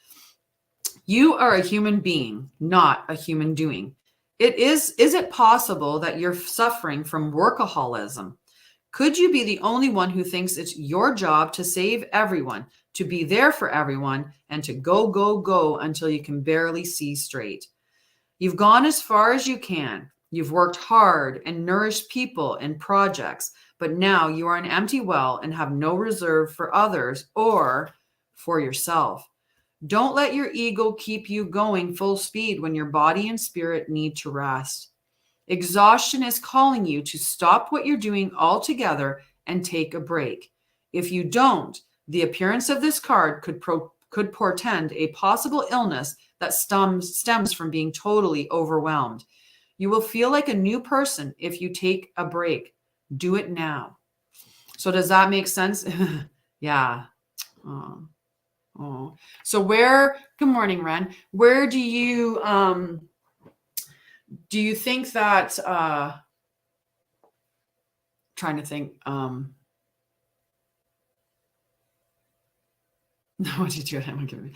You are a human being, not a human doing. Is it possible that you're suffering from workaholism? Could you be the only one who thinks it's your job to save everyone, to be there for everyone, and to go, go, go until you can barely see straight? You've gone as far as you can. You've worked hard and nourished people and projects, but now you are an empty well and have no reserve for others or for yourself. Don't let your ego keep you going full speed when your body and spirit need to rest. Exhaustion is calling you to stop what you're doing altogether and take a break. If you don't, the appearance of this card could portend a possible illness that stems from being totally overwhelmed. You will feel like a new person if you take a break. Do it now. So does that make sense? Yeah. Oh, so good morning, Ren. Where do you think that, trying to think, no, what did you do?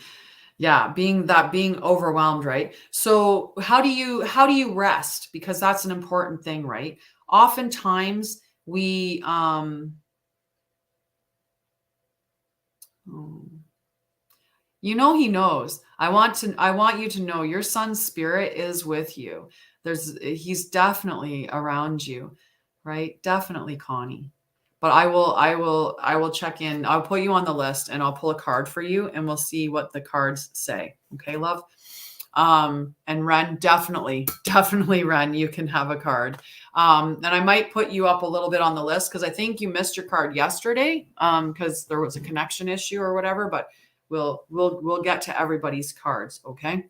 Yeah, being overwhelmed, right? So how do you rest? Because that's an important thing, right? Oftentimes we, he knows. I want you to know your son's spirit is with you. He's definitely around you, right? Definitely, Connie. But I will check in. I'll put you on the list and I'll pull a card for you and we'll see what the cards say. Okay, love? And Ren, definitely Ren, you can have a card. And I might put you up a little bit on the list because I think you missed your card yesterday because there was a connection issue or whatever, but we'll get to everybody's cards. Okay.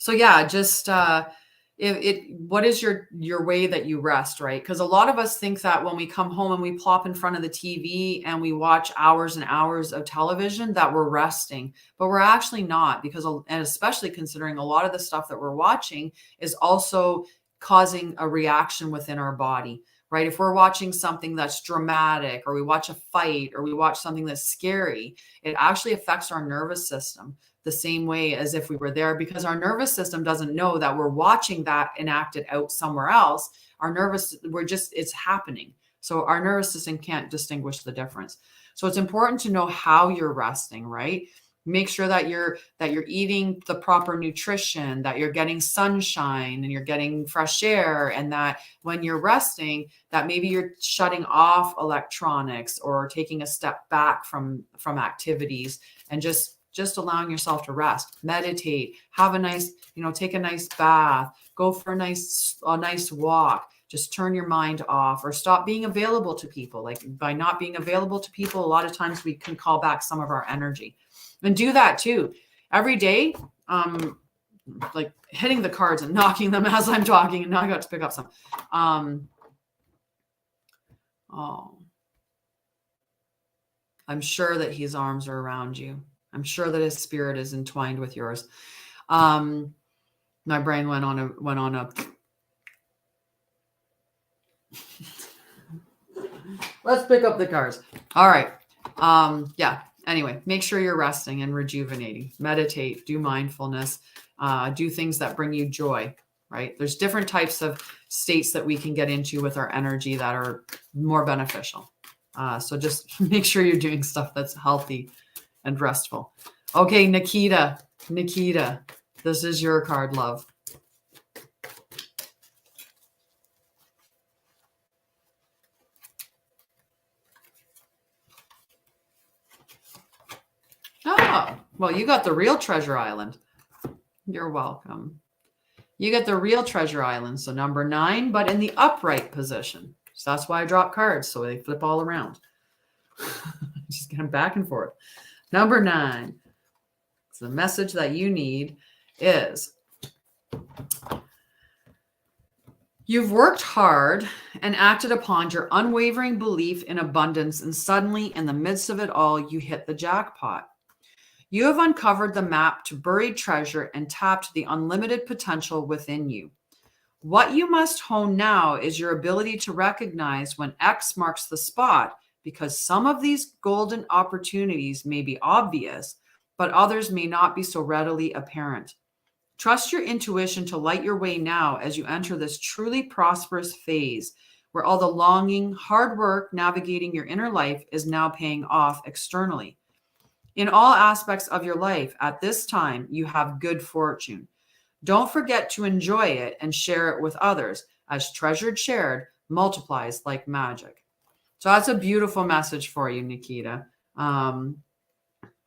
So yeah, just what is your way that you rest, right? Because a lot of us think that when we come home and we plop in front of the TV and we watch hours and hours of television that we're resting, but we're actually not, because and especially considering a lot of the stuff that we're watching is also causing a reaction within our body, right? If we're watching something that's dramatic, or we watch a fight, or we watch something that's scary, it actually affects our nervous system the same way as if we were there, because our nervous system doesn't know that we're watching that enacted out somewhere else. It's happening. So our nervous system can't distinguish the difference. So it's important to know how you're resting, right? Make sure that you're eating the proper nutrition, that you're getting sunshine and you're getting fresh air, and that when you're resting, that maybe you're shutting off electronics or taking a step back from activities, and just allowing yourself to rest, meditate, have a nice, take a nice bath, go for a nice walk, just turn your mind off, or stop being available to people. Like, by not being available to people, a lot of times we can call back some of our energy. And do that too every day. Like hitting the cards and knocking them as I'm talking, and now I got to pick up some. I'm sure that his arms are around you. I'm sure that his spirit is entwined with yours. My brain went on a let's pick up the cards. All right. Yeah. Anyway, make sure you're resting and rejuvenating. Meditate, do mindfulness, do things that bring you joy, right? There's different types of states that we can get into with our energy that are more beneficial. So just make sure you're doing stuff that's healthy and restful. Okay, Nikita, this is your card, love. Oh, well, you got the real treasure island. You're welcome. You get the real treasure island. So number 9, but in the upright position. So that's why I drop cards, so they flip all around. Just get them back and forth. Number 9. So the message that you need is, you've worked hard and acted upon your unwavering belief in abundance, and suddenly, in the midst of it all, you hit the jackpot. You have uncovered the map to buried treasure and tapped the unlimited potential within you. What you must hone now is your ability to recognize when X marks the spot, because some of these golden opportunities may be obvious, but others may not be so readily apparent. Trust your intuition to light your way now as you enter this truly prosperous phase, where all the longing, hard work navigating your inner life is now paying off externally. In all aspects of your life at this time, you have good fortune. Don't forget to enjoy it and share it with others, as treasure shared multiplies like magic. So that's a beautiful message for you, Nikita. And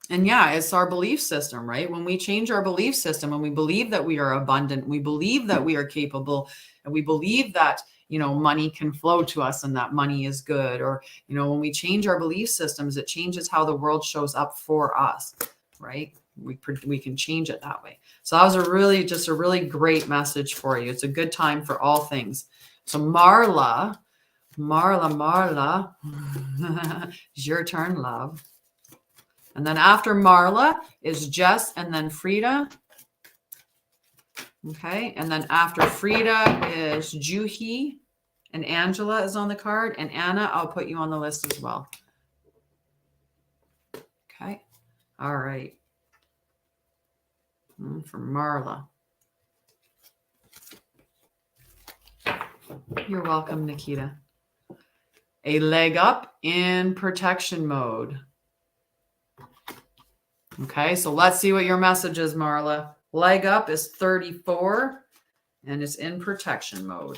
yeah, it's our belief system, right? When we change our belief system, when we believe that we are abundant, we believe that we are capable, and we believe that, money can flow to us and that money is good. Or, when we change our belief systems, it changes how the world shows up for us, right? We can change it that way. So that was a really great message for you. It's a good time for all things. So Marla, it's your turn, love. And then after Marla is Jess, and then Frida. Okay. And then after Frida is Juhi, and Angela is on the card. And Anna, I'll put you on the list as well. Okay. All right. For Marla. You're welcome, Nikita. A leg up in protection mode. Okay, so let's see what your message is, Marla. Leg up is 34, and it's in protection mode.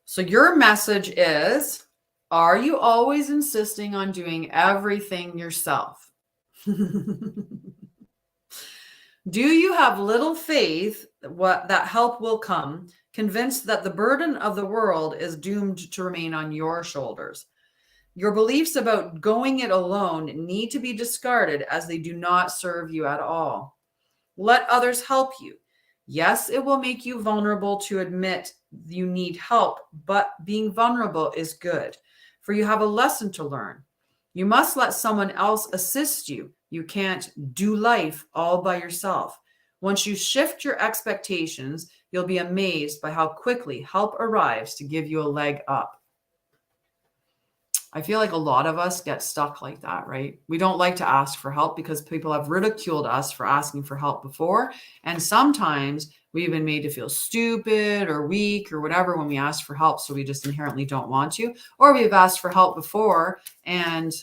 So your message is, are you always insisting on doing everything yourself? Do you have little faith that help will come, convinced that the burden of the world is doomed to remain on your shoulders? Your beliefs about going it alone need to be discarded, as they do not serve you at all. Let others help you. Yes, it will make you vulnerable to admit you need help, but being vulnerable is good, for you have a lesson to learn. You must let someone else assist you. You can't do life all by yourself. Once you shift your expectations, you'll be amazed by how quickly help arrives to give you a leg up. I feel like a lot of us get stuck like that, right? We don't like to ask for help because people have ridiculed us for asking for help before. And sometimes we've been made to feel stupid or weak or whatever when we ask for help. So we just inherently don't want to, or we've asked for help before and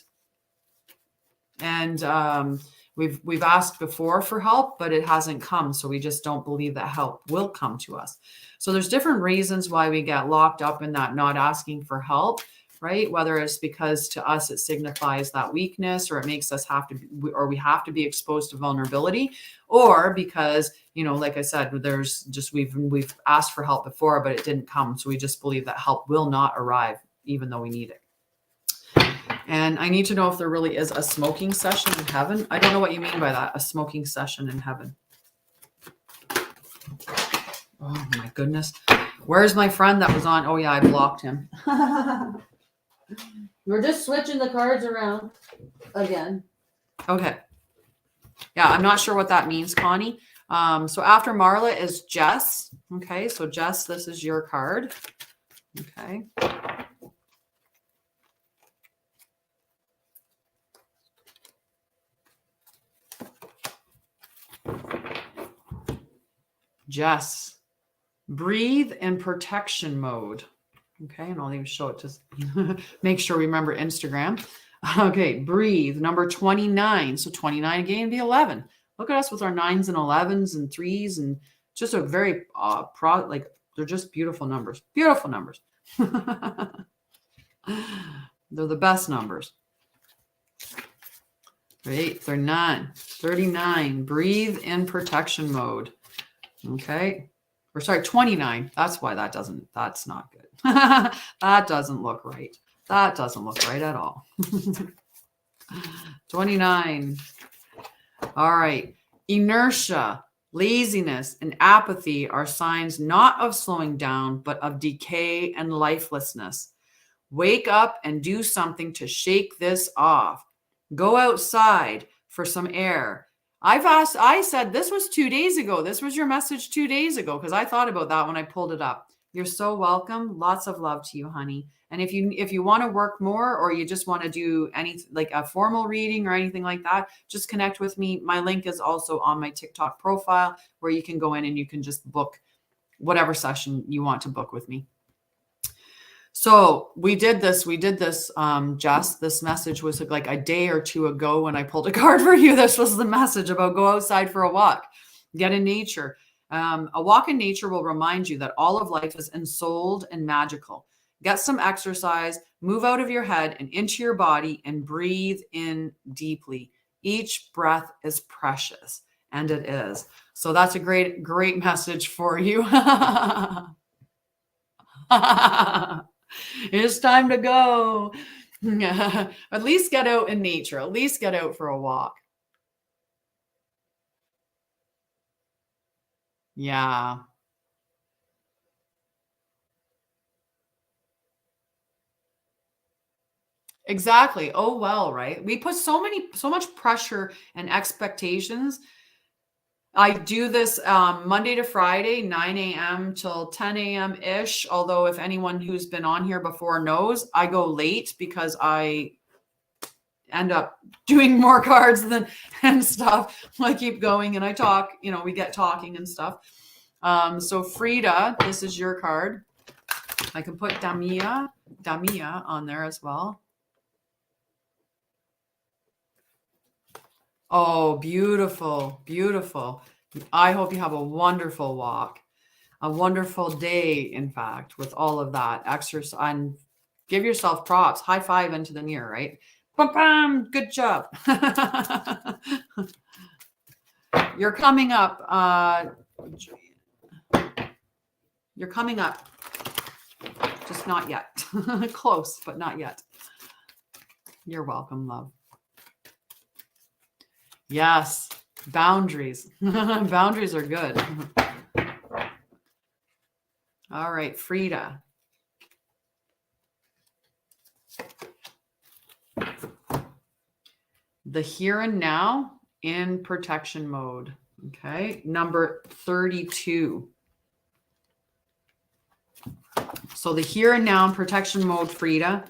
we've asked before for help, but it hasn't come. So we just don't believe that help will come to us. So there's different reasons why we get locked up in that not asking for help, right? Whether it's because to us it signifies that weakness, or it makes us have to, or we have to be exposed to vulnerability, or because, you know, like I said, there's just, we've asked for help before, but it didn't come. So we just believe that help will not arrive, even though we need it. And I need to know if there really is a smoking session in heaven. I don't know what you mean by that, a smoking session in heaven. Oh my goodness. Where's my friend that was on? Oh yeah, I blocked him. We're just switching the cards around again. Okay. Yeah, I'm not sure what that means, Connie. So after Marla is Jess. Okay, so Jess, this is your card. Okay. Jess, breathe in protection mode. Okay, and I'll even show it to make sure we remember Instagram. Okay, breathe, number 29. So 29 again, the 11. Look at us with our 9s and 11s and 3s, and just a very like they're just beautiful numbers. Beautiful numbers. They're the best numbers. 8, 39. Breathe in protection mode. Okay. Or sorry, 29. That's why that's not good. That doesn't look right. That doesn't look right at all. 29. All right. Inertia, laziness, and apathy are signs not of slowing down, but of decay and lifelessness. Wake up and do something to shake this off. Go outside for some air. I said this was 2 days ago. This was your message 2 days ago, because I thought about that when I pulled it up. You're so welcome. Lots of love to you, honey. And if you want to work more, or you just want to do any like a formal reading or anything like that, just connect with me. My link is also on my TikTok profile, where you can go in and you can just book whatever session you want to book with me. So we did this, Jess. This message was like a day or two ago when I pulled a card for you. This was the message about go outside for a walk, get in nature. A walk in nature will remind you that all of life is ensouled and magical. Get some exercise, move out of your head and into your body, and breathe in deeply. Each breath is precious, and it is. So that's a great, great message for you. It's time to go. At least get out in nature. At least get out for a walk. Yeah. Exactly. Oh, well, right. We put so much pressure and expectations. I do this Monday to Friday, 9 a.m. till 10 a.m. ish. Although if anyone who's been on here before knows, I go late because I end up doing more cards and stuff. I keep going and I talk, we get talking and stuff. So Frida, this is your card. I can put Damia on there as well. Oh, beautiful, beautiful. I hope you have a wonderful walk, a wonderful day, in fact, with all of that exercise. And give yourself props. High five into the mirror, right? Bam, bam, good job. You're coming up. You're coming up. Just not yet. Close, but not yet. You're welcome, love. Yes. Boundaries. Boundaries are good. All right, Frida. The here and now in protection mode. Okay, number 32. So the here and now in protection mode, Frida.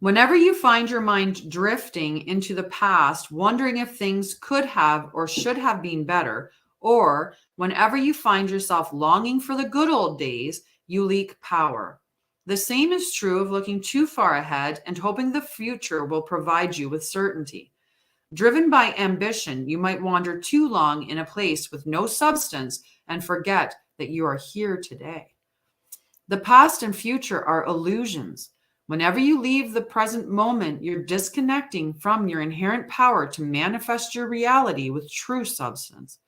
Whenever you find your mind drifting into the past, wondering if things could have or should have been better, or whenever you find yourself longing for the good old days, you leak power. The same is true of looking too far ahead and hoping the future will provide you with certainty. Driven by ambition, you might wander too long in a place with no substance and forget that you are here today. The past and future are illusions. Whenever you leave the present moment, you're disconnecting from your inherent power to manifest your reality with true substance.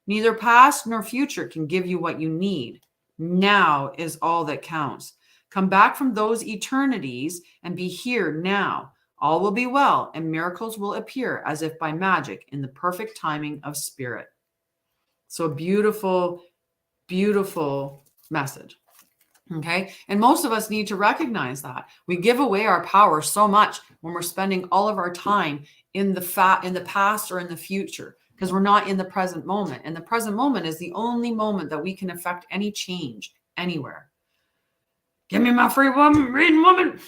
Neither past nor future can give you what you need. Now is all that counts. Come back from those eternities and be here now. All will be well, and miracles will appear as if by magic in the perfect timing of spirit. So beautiful, beautiful message. Okay. And most of us need to recognize that we give away our power so much when we're spending all of our time in the past or in the future, because we're not in the present moment. And the present moment is the only moment that we can affect any change anywhere. Give me my free woman, reading woman.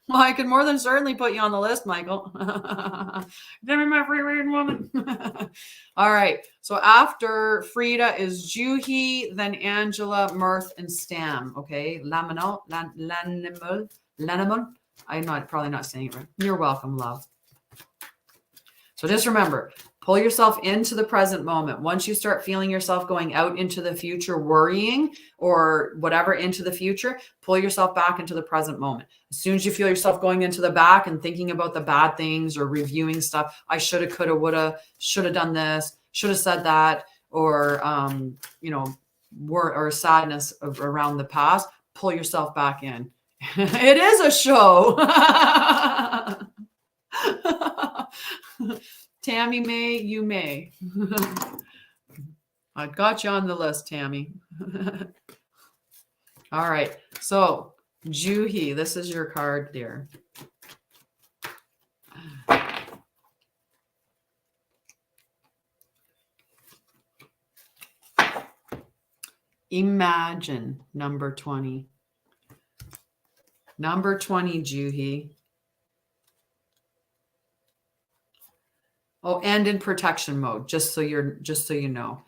Well, I can more than certainly put you on the list, Michael. Give me my free reading woman. All right. So after Frida is Juhi, then Angela, Mirth, and Stam. Okay. Lanimal. I'm probably not saying it right. You're welcome, love. So just remember, pull yourself into the present moment. Once you start feeling yourself going out into the future, worrying or whatever into the future, pull yourself back into the present moment. As soon as you feel yourself going into the back and thinking about the bad things or reviewing stuff, I shoulda, coulda, woulda, should have done this, should have said that, or, or sadness around the past, pull yourself back in. It is a show. Tammy May, you may. I got you on the list, Tammy. All right. So, Juhi, this is your card, dear. Imagine, number 20. Number 20, Juhi. Oh, and in protection mode, just so you know.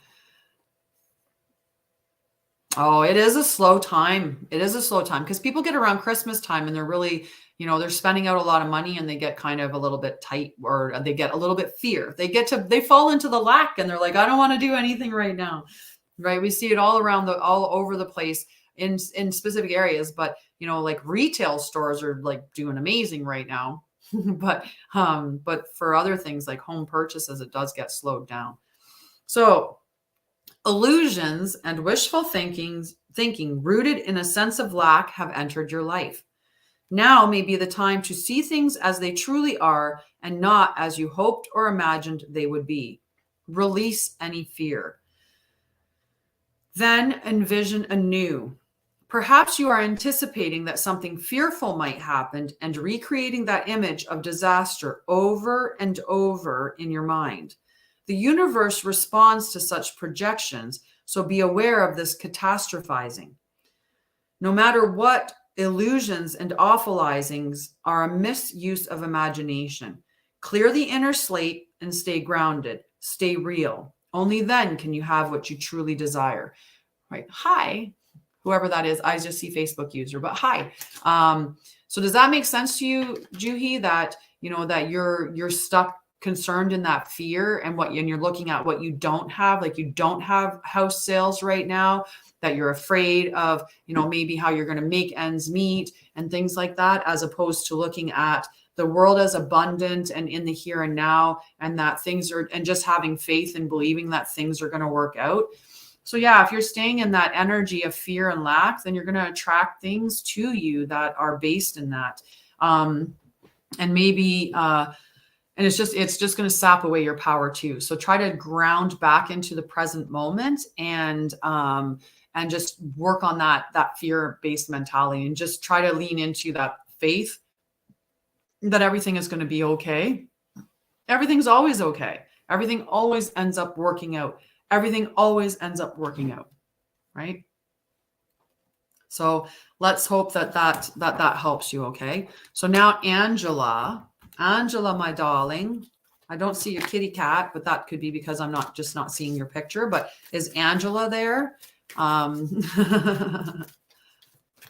Oh, it is a slow time. It is a slow time because people get around Christmas time and they're really, they're spending out a lot of money and they get kind of a little bit tight, or they get a little bit fear. They fall into the lack and they're like, I don't want to do anything right now. Right. We see it all over the place in specific areas, but like retail stores are like doing amazing right now. But for other things like home purchases, it does get slowed down. So illusions and wishful thinking rooted in a sense of lack have entered your life. Now may be the time to see things as they truly are and not as you hoped or imagined they would be. Release any fear. Then envision anew. Perhaps you are anticipating that something fearful might happen and recreating that image of disaster over and over in your mind. The universe responds to such projections, so be aware of this catastrophizing. No matter what, illusions and awfulizings are a misuse of imagination. Clear the inner slate and stay grounded. Stay real. Only then can you have what you truly desire. Right? Hi. Whoever that is, I just see Facebook user, but hi. So does that make sense to you, Juhi, that, that you're stuck concerned in that fear and you're looking at what you don't have, like you don't have house sales right now, that you're afraid of, maybe how you're going to make ends meet and things like that, as opposed to looking at the world as abundant and in the here and now, and that things are, and just having faith and believing that things are going to work out. So yeah, if you're staying in that energy of fear and lack, then you're going to attract things to you that are based in that. And maybe, and it's just going to sap away your power too. So try to ground back into the present moment and just work on that fear-based mentality, and just try to lean into that faith that everything is going to be okay. Everything's always okay. Everything always ends up working out. Everything always ends up working out, right? So let's hope that helps you, okay? So now Angela, my darling, I don't see your kitty cat, but that could be because I'm not seeing your picture. But is Angela there?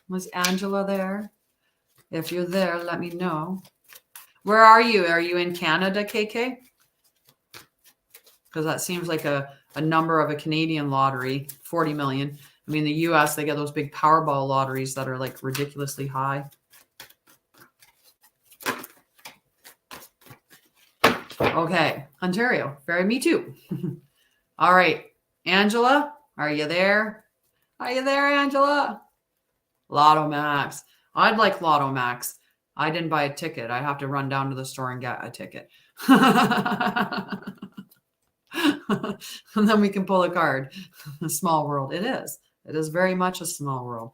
Was Angela there? If you're there, let me know. Where are you? Are you in Canada, KK? Because that seems like a number of a Canadian lottery, 40 million. I mean, the US, they get those big Powerball lotteries that are like ridiculously high. Okay, Ontario. Me too. All right, Angela, are you there? Are you there, Angela? Lotto Max. I'd like Lotto Max. I didn't buy a ticket. I have to run down to the store and get a ticket. And then we can pull a card. A small world. It is. It is very much a small world.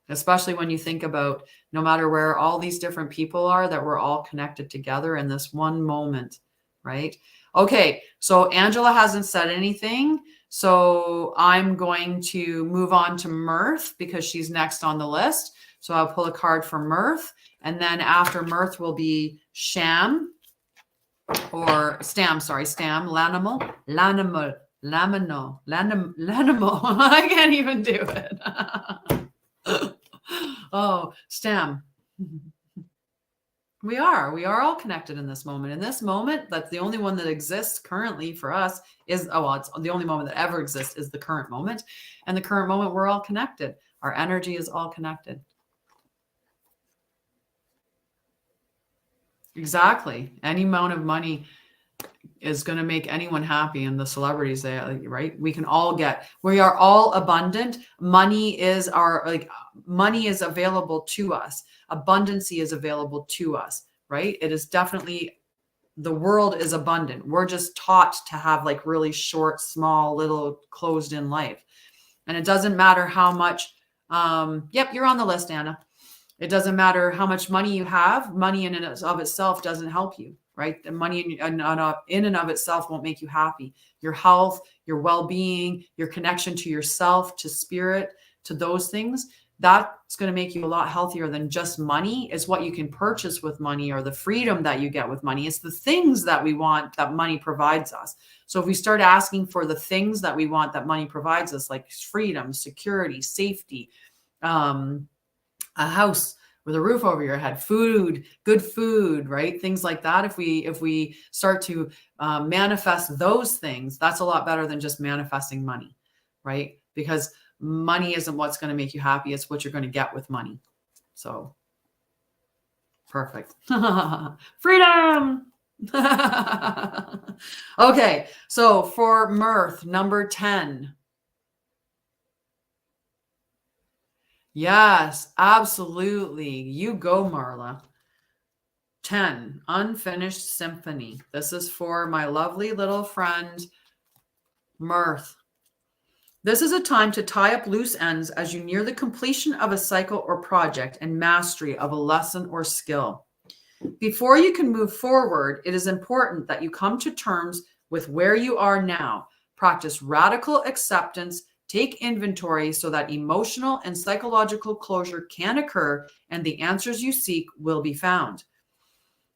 Especially when you think about no matter where all these different people are, that we're all connected together in this one moment, right? Okay, so Angela hasn't said anything. So I'm going to move on to Mirth because she's next on the list. So I'll pull a card for Mirth. And then after Mirth will be Stam, Lanimal. I can't even do it. Oh, Stam. We are all connected in this moment. In this moment, that's the only one that exists currently for us is, it's the only moment that ever exists is the current moment. And the current moment, we're all connected. Our energy is all connected. Exactly. Any amount of money is going to make anyone happy, and the celebrities, right? We are all abundant. Money is available to us. Abundancy is available to us, right? It is definitely, the world is abundant. We're just taught to have like really short, small, little closed in life. And it doesn't matter how much, yep, you're on the list, Anna. It doesn't matter how much money you have. Money in and of itself doesn't help you, right? The money in and of itself won't make you happy. Your health, your well-being, your connection to yourself, to spirit, to those things, that's going to make you a lot healthier than just money. Is what you can purchase with money, or the freedom that you get with money. It's the things that we want that money provides us. So if we start asking for the things that we want that money provides us, like freedom, security, safety, a house with a roof over your head, food, good food, right? Things like that. If we start to manifest those things, that's a lot better than just manifesting money, right? Because money isn't what's going to make you happy. It's what you're going to get with money. So perfect. Freedom. Okay. So for Mirth, number 10. Yes, absolutely. You go, Marla. 10, Unfinished Symphony. This is for my lovely little friend, Mirth. This is a time to tie up loose ends as you near the completion of a cycle or project and mastery of a lesson or skill. Before you can move forward, it is important that you come to terms with where you are now. Practice radical acceptance. Take inventory so that emotional and psychological closure can occur and the answers you seek will be found.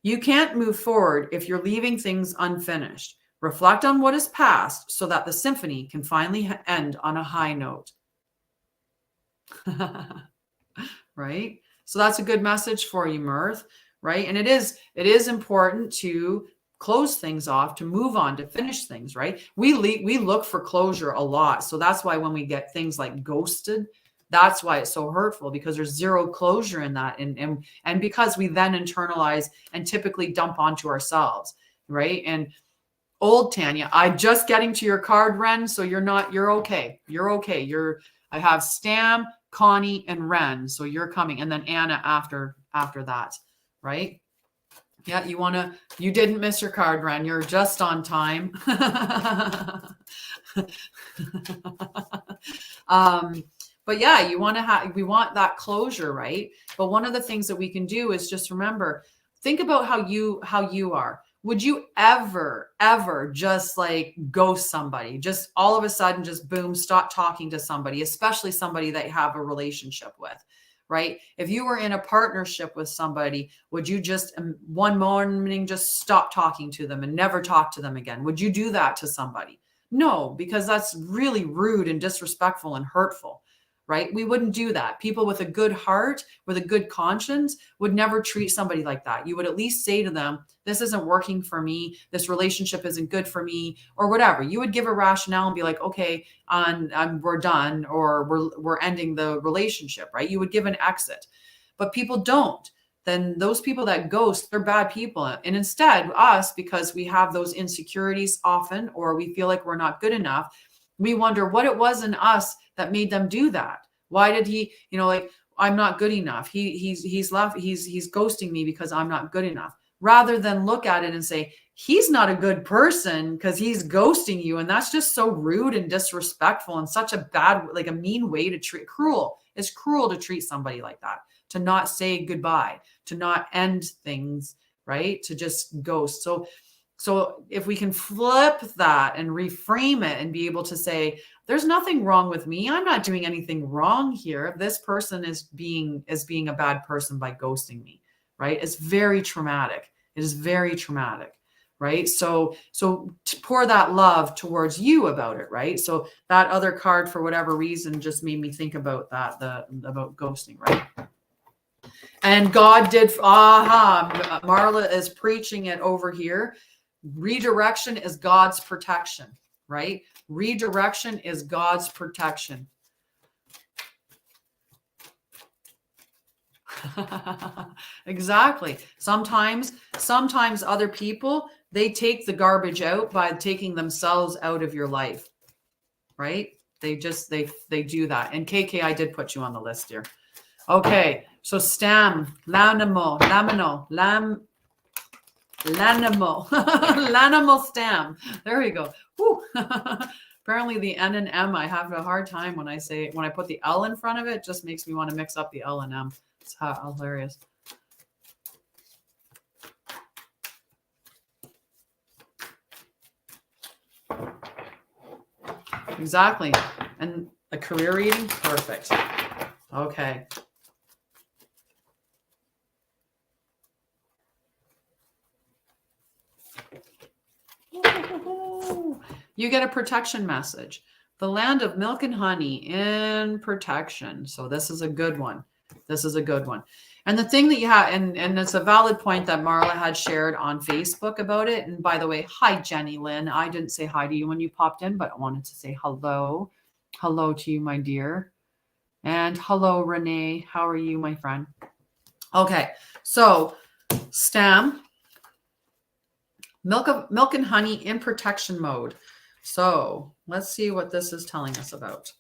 You can't move forward if you're leaving things unfinished. Reflect on what is past so that the symphony can finally end on a high note. Right? So that's a good message for you, Mirth, right? And it is important to close things off, to move on, to finish things, right? We look for closure a lot. So that's why when we get things like ghosted, that's why it's so hurtful, because there's zero closure in that. And because we then internalize and typically dump onto ourselves, right? And old Tanya, I'm just getting to your card, Ren. So you're okay. You're okay. I have Stam, Connie, and Ren. So you're coming. And then Anna after that, right? Yeah, you didn't miss your card run. You're just on time. But yeah, we want that closure, right? But one of the things that we can do is just remember, think about how you are. Would you ever just like ghost somebody? Just all of a sudden, just boom, stop talking to somebody, especially somebody that you have a relationship with, right? If you were in a partnership with somebody, would you just one morning just stop talking to them and never talk to them again? Would you do that to somebody? No, because that's really rude and disrespectful and hurtful, right? We wouldn't do that. People with a good heart, with a good conscience, would never treat somebody like that. You would at least say to them, this isn't working for me. This relationship isn't good for me, or whatever. You would give a rationale and be like, okay, we're done, or we're ending the relationship, right? You would give an exit. But people don't. Then those people that ghost, they're bad people. And instead, us, because we have those insecurities often, or we feel like we're not good enough, we wonder what it was in us that made them do that. Why did he, like, I'm not good enough. He's ghosting me because I'm not good enough. Rather than look at it and say, he's not a good person because he's ghosting you. And that's just so rude and disrespectful and such a bad, like a mean way to treat, cruel. It's cruel to treat somebody like that, to not say goodbye, to not end things, right? To just ghost. So if we can flip that and reframe it and be able to say, there's nothing wrong with me. I'm not doing anything wrong here. This person is being a bad person by ghosting me, right? It's very traumatic. It is very traumatic, right? So to pour that love towards you about it, right? So that other card, for whatever reason, just made me think about that, about ghosting, right? And God did, Marla is preaching it over here. Redirection is God's protection, right? Redirection is God's protection. Exactly. Sometimes other people, they take the garbage out by taking themselves out of your life, right? They do that. And KK, I did put you on the list here. Okay. So stam, lanimal, lanimal stam. There we go. Apparently the N and M, I have a hard time when I put the L in front of it, just makes me want to mix up the L and M. It's hilarious. Exactly. And a career reading, perfect. Okay. You get a protection message. The land of milk and honey in protection. So this is a good one. This is a good one. And the thing that you have, and it's a valid point that Marla had shared on Facebook about it. And by the way, hi, Jenny Lynn. I didn't say hi to you when you popped in, but I wanted to say hello. Hello to you, my dear. And hello, Renee. How are you, my friend? Okay. So stam. Milk and honey in protection mode. So let's see what this is telling us about.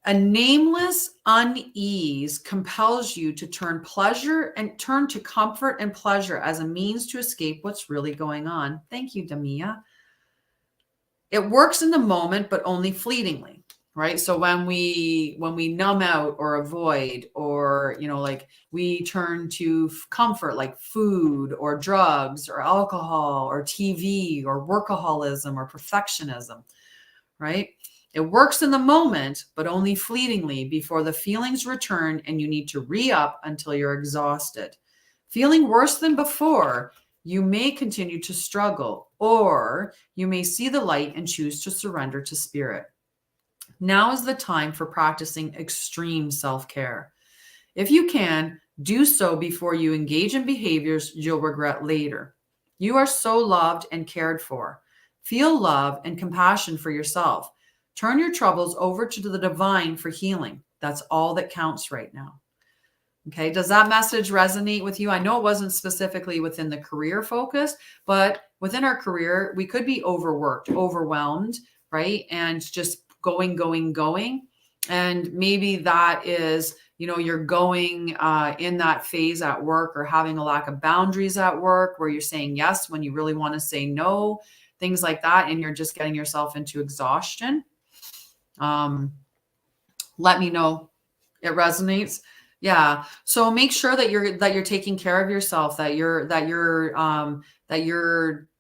A nameless unease compels you to turn to comfort and pleasure as a means to escape what's really going on. Thank you, Damia. It works in the moment, but only fleetingly, right? So when we numb out or avoid, or, like we turn to comfort, like food or drugs or alcohol or TV or workaholism or perfectionism, right? It works in the moment, but only fleetingly before the feelings return and you need to re-up until you're exhausted. Feeling worse than before, you may continue to struggle, or you may see the light and choose to surrender to spirit. Now is the time for practicing extreme self-care. If you can, do so before you engage in behaviors you'll regret later. You are so loved and cared for. Feel love and compassion for yourself. Turn your troubles over to the divine for healing. That's all that counts right now. Okay, does that message resonate with you? I know it wasn't specifically within the career focus, but within our career, we could be overworked, overwhelmed, right? And just going. And maybe that is you know, you're going in that phase at work, or having a lack of boundaries at work where you're saying yes when you really want to say no, things like that, and you're just getting yourself into exhaustion. Let me know. It resonates. Yeah. So make sure that you're taking care of yourself, that you're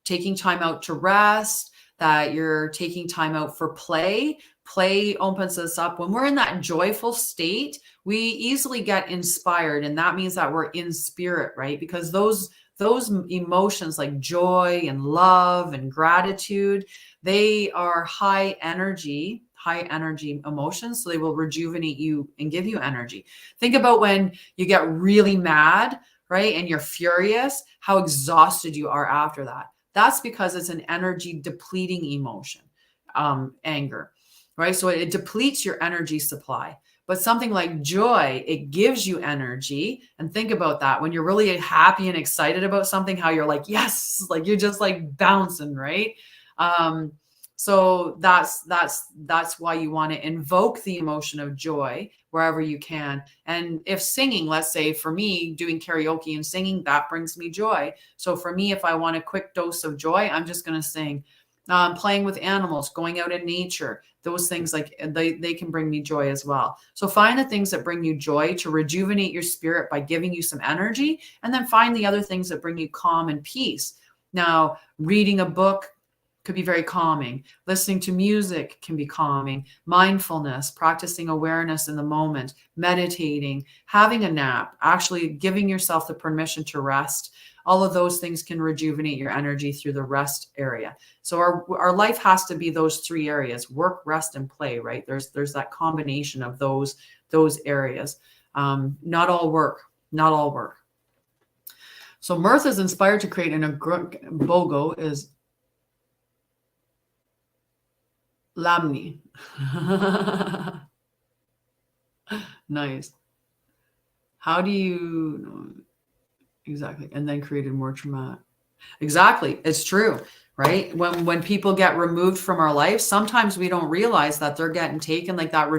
taking time out to rest, that you're taking time out for play. Play opens us up. When we're in that joyful state, we easily get inspired, and that means that we're in spirit, right? Because those emotions like joy and love and gratitude, they are high energy emotions. So they will rejuvenate you and give you energy. Think about when you get really mad, right? And you're furious, how exhausted you are after that. That's because it's an energy depleting emotion, anger, right? So it depletes your energy supply. But something like joy, it gives you energy. And think about that. When you're really happy and excited about something, how you're like, yes, like you're just like bouncing, right? So that's why you want to invoke the emotion of joy wherever you can. And if singing, let's say for me, doing karaoke and singing, that brings me joy. So for me, if I want a quick dose of joy, I'm just going to sing. Playing with animals, going out in nature, those things, like they can bring me joy as well. So find the things that bring you joy to rejuvenate your spirit by giving you some energy, and then find the other things that bring you calm and peace. Now, reading a book could be very calming. Listening to music can be calming. Mindfulness, practicing awareness in the moment, meditating, having a nap, actually giving yourself the permission to rest. All of those things can rejuvenate your energy through the rest area. So our life has to be those three areas: work, rest, and play, right? There's that combination of those areas. Not all work. So mirth is inspired to create an bogo is Lamni. Nice. How do you exactly? And then created more traumatic. Exactly. It's true, right? When people get removed from our life, sometimes we don't realize that they're getting taken. Like that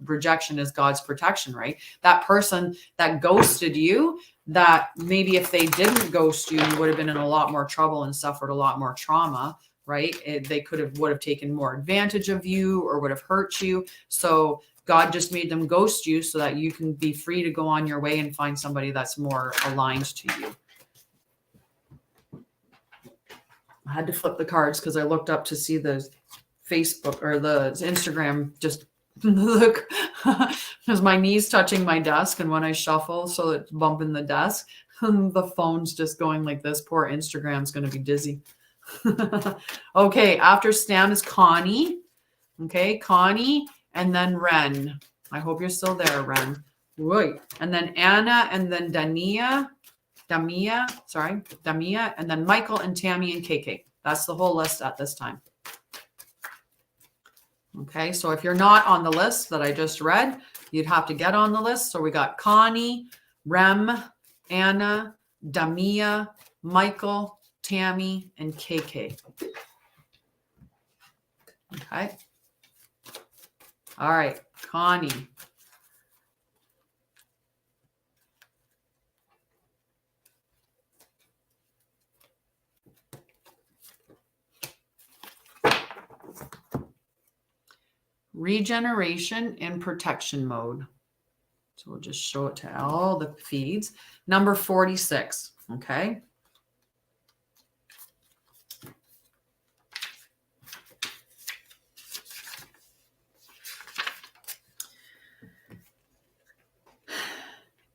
rejection is God's protection, right? That person that ghosted you, that maybe if they didn't ghost you, you would have been in a lot more trouble and suffered a lot more trauma, right? They would have taken more advantage of you or would have hurt you. So God just made them ghost you so that you can be free to go on your way and find somebody that's more aligned to you. I had to flip the cards because I looked up to see the Facebook or the Instagram. Just look, because my knees touching my desk, and when I shuffle, so it's bumping the desk, the phone's just going like this. Poor Instagram's going to be dizzy. Okay, after Stam is Connie. Okay, Connie, and then Ren. I hope you're still there, Ren. Wait, and then Anna, and then Damia, and then Michael and Tammy and KK. That's the whole list at this time. Okay, so if you're not on the list that I just read, you'd have to get on the list. So we got Connie, Rem, Anna, Damia, Michael, Tammy, and KK. Okay. All right, Connie. Regeneration in protection mode. So we'll just show it to all the feeds. Number 46. Okay.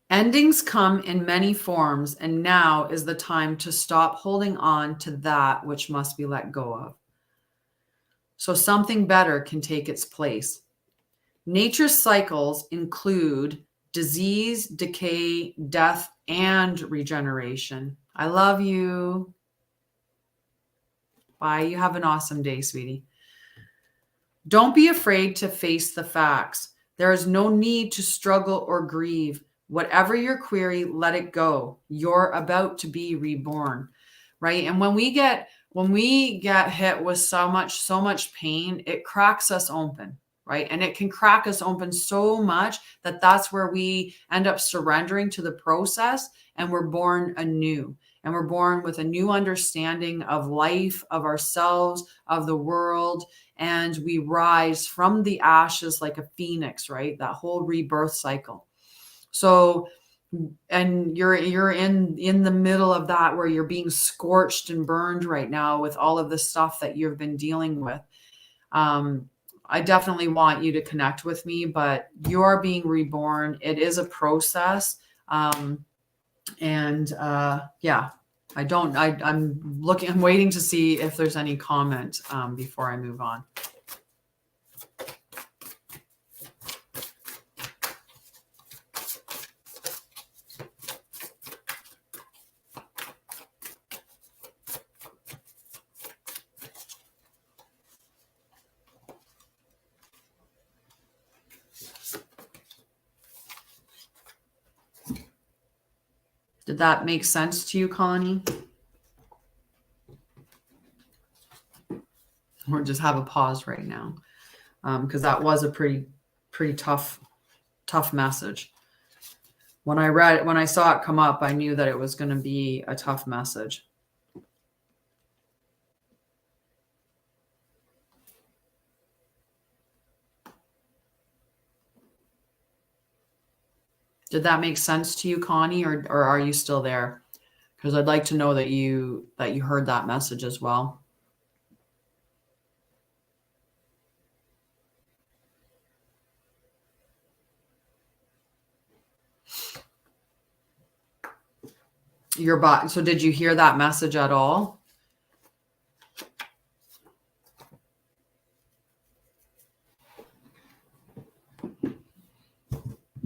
Endings come in many forms, and now is the time to stop holding on to that which must be let go of, so something better can take its place. Nature's cycles include disease, decay, death, and regeneration. I love you. Bye. You have an awesome day, sweetie. Don't be afraid to face the facts. There is no need to struggle or grieve. Whatever your query, let it go. You're about to be reborn, right? And when we get hit with so much pain, it cracks us open, right? And it can crack us open so much that that's where we end up surrendering to the process, and we're born anew. And we're born with a new understanding of life, of ourselves, of the world. And we rise from the ashes like a phoenix, right? That whole rebirth cycle. So, and you're in the middle of that, where you're being scorched and burned right now with all of the stuff that you've been dealing with. I definitely want you to connect with me, but you're being reborn. It is a process. Yeah, I'm waiting to see if there's any comment before I move on. Did that make sense to you, Connie? Or just have a pause right now, because that was a pretty tough message. When I saw it come up, I knew that it was going to be a tough message. Did that make sense to you, Connie, or are you still there? Because I'd like to know that you heard that message as well. So did you hear that message at all?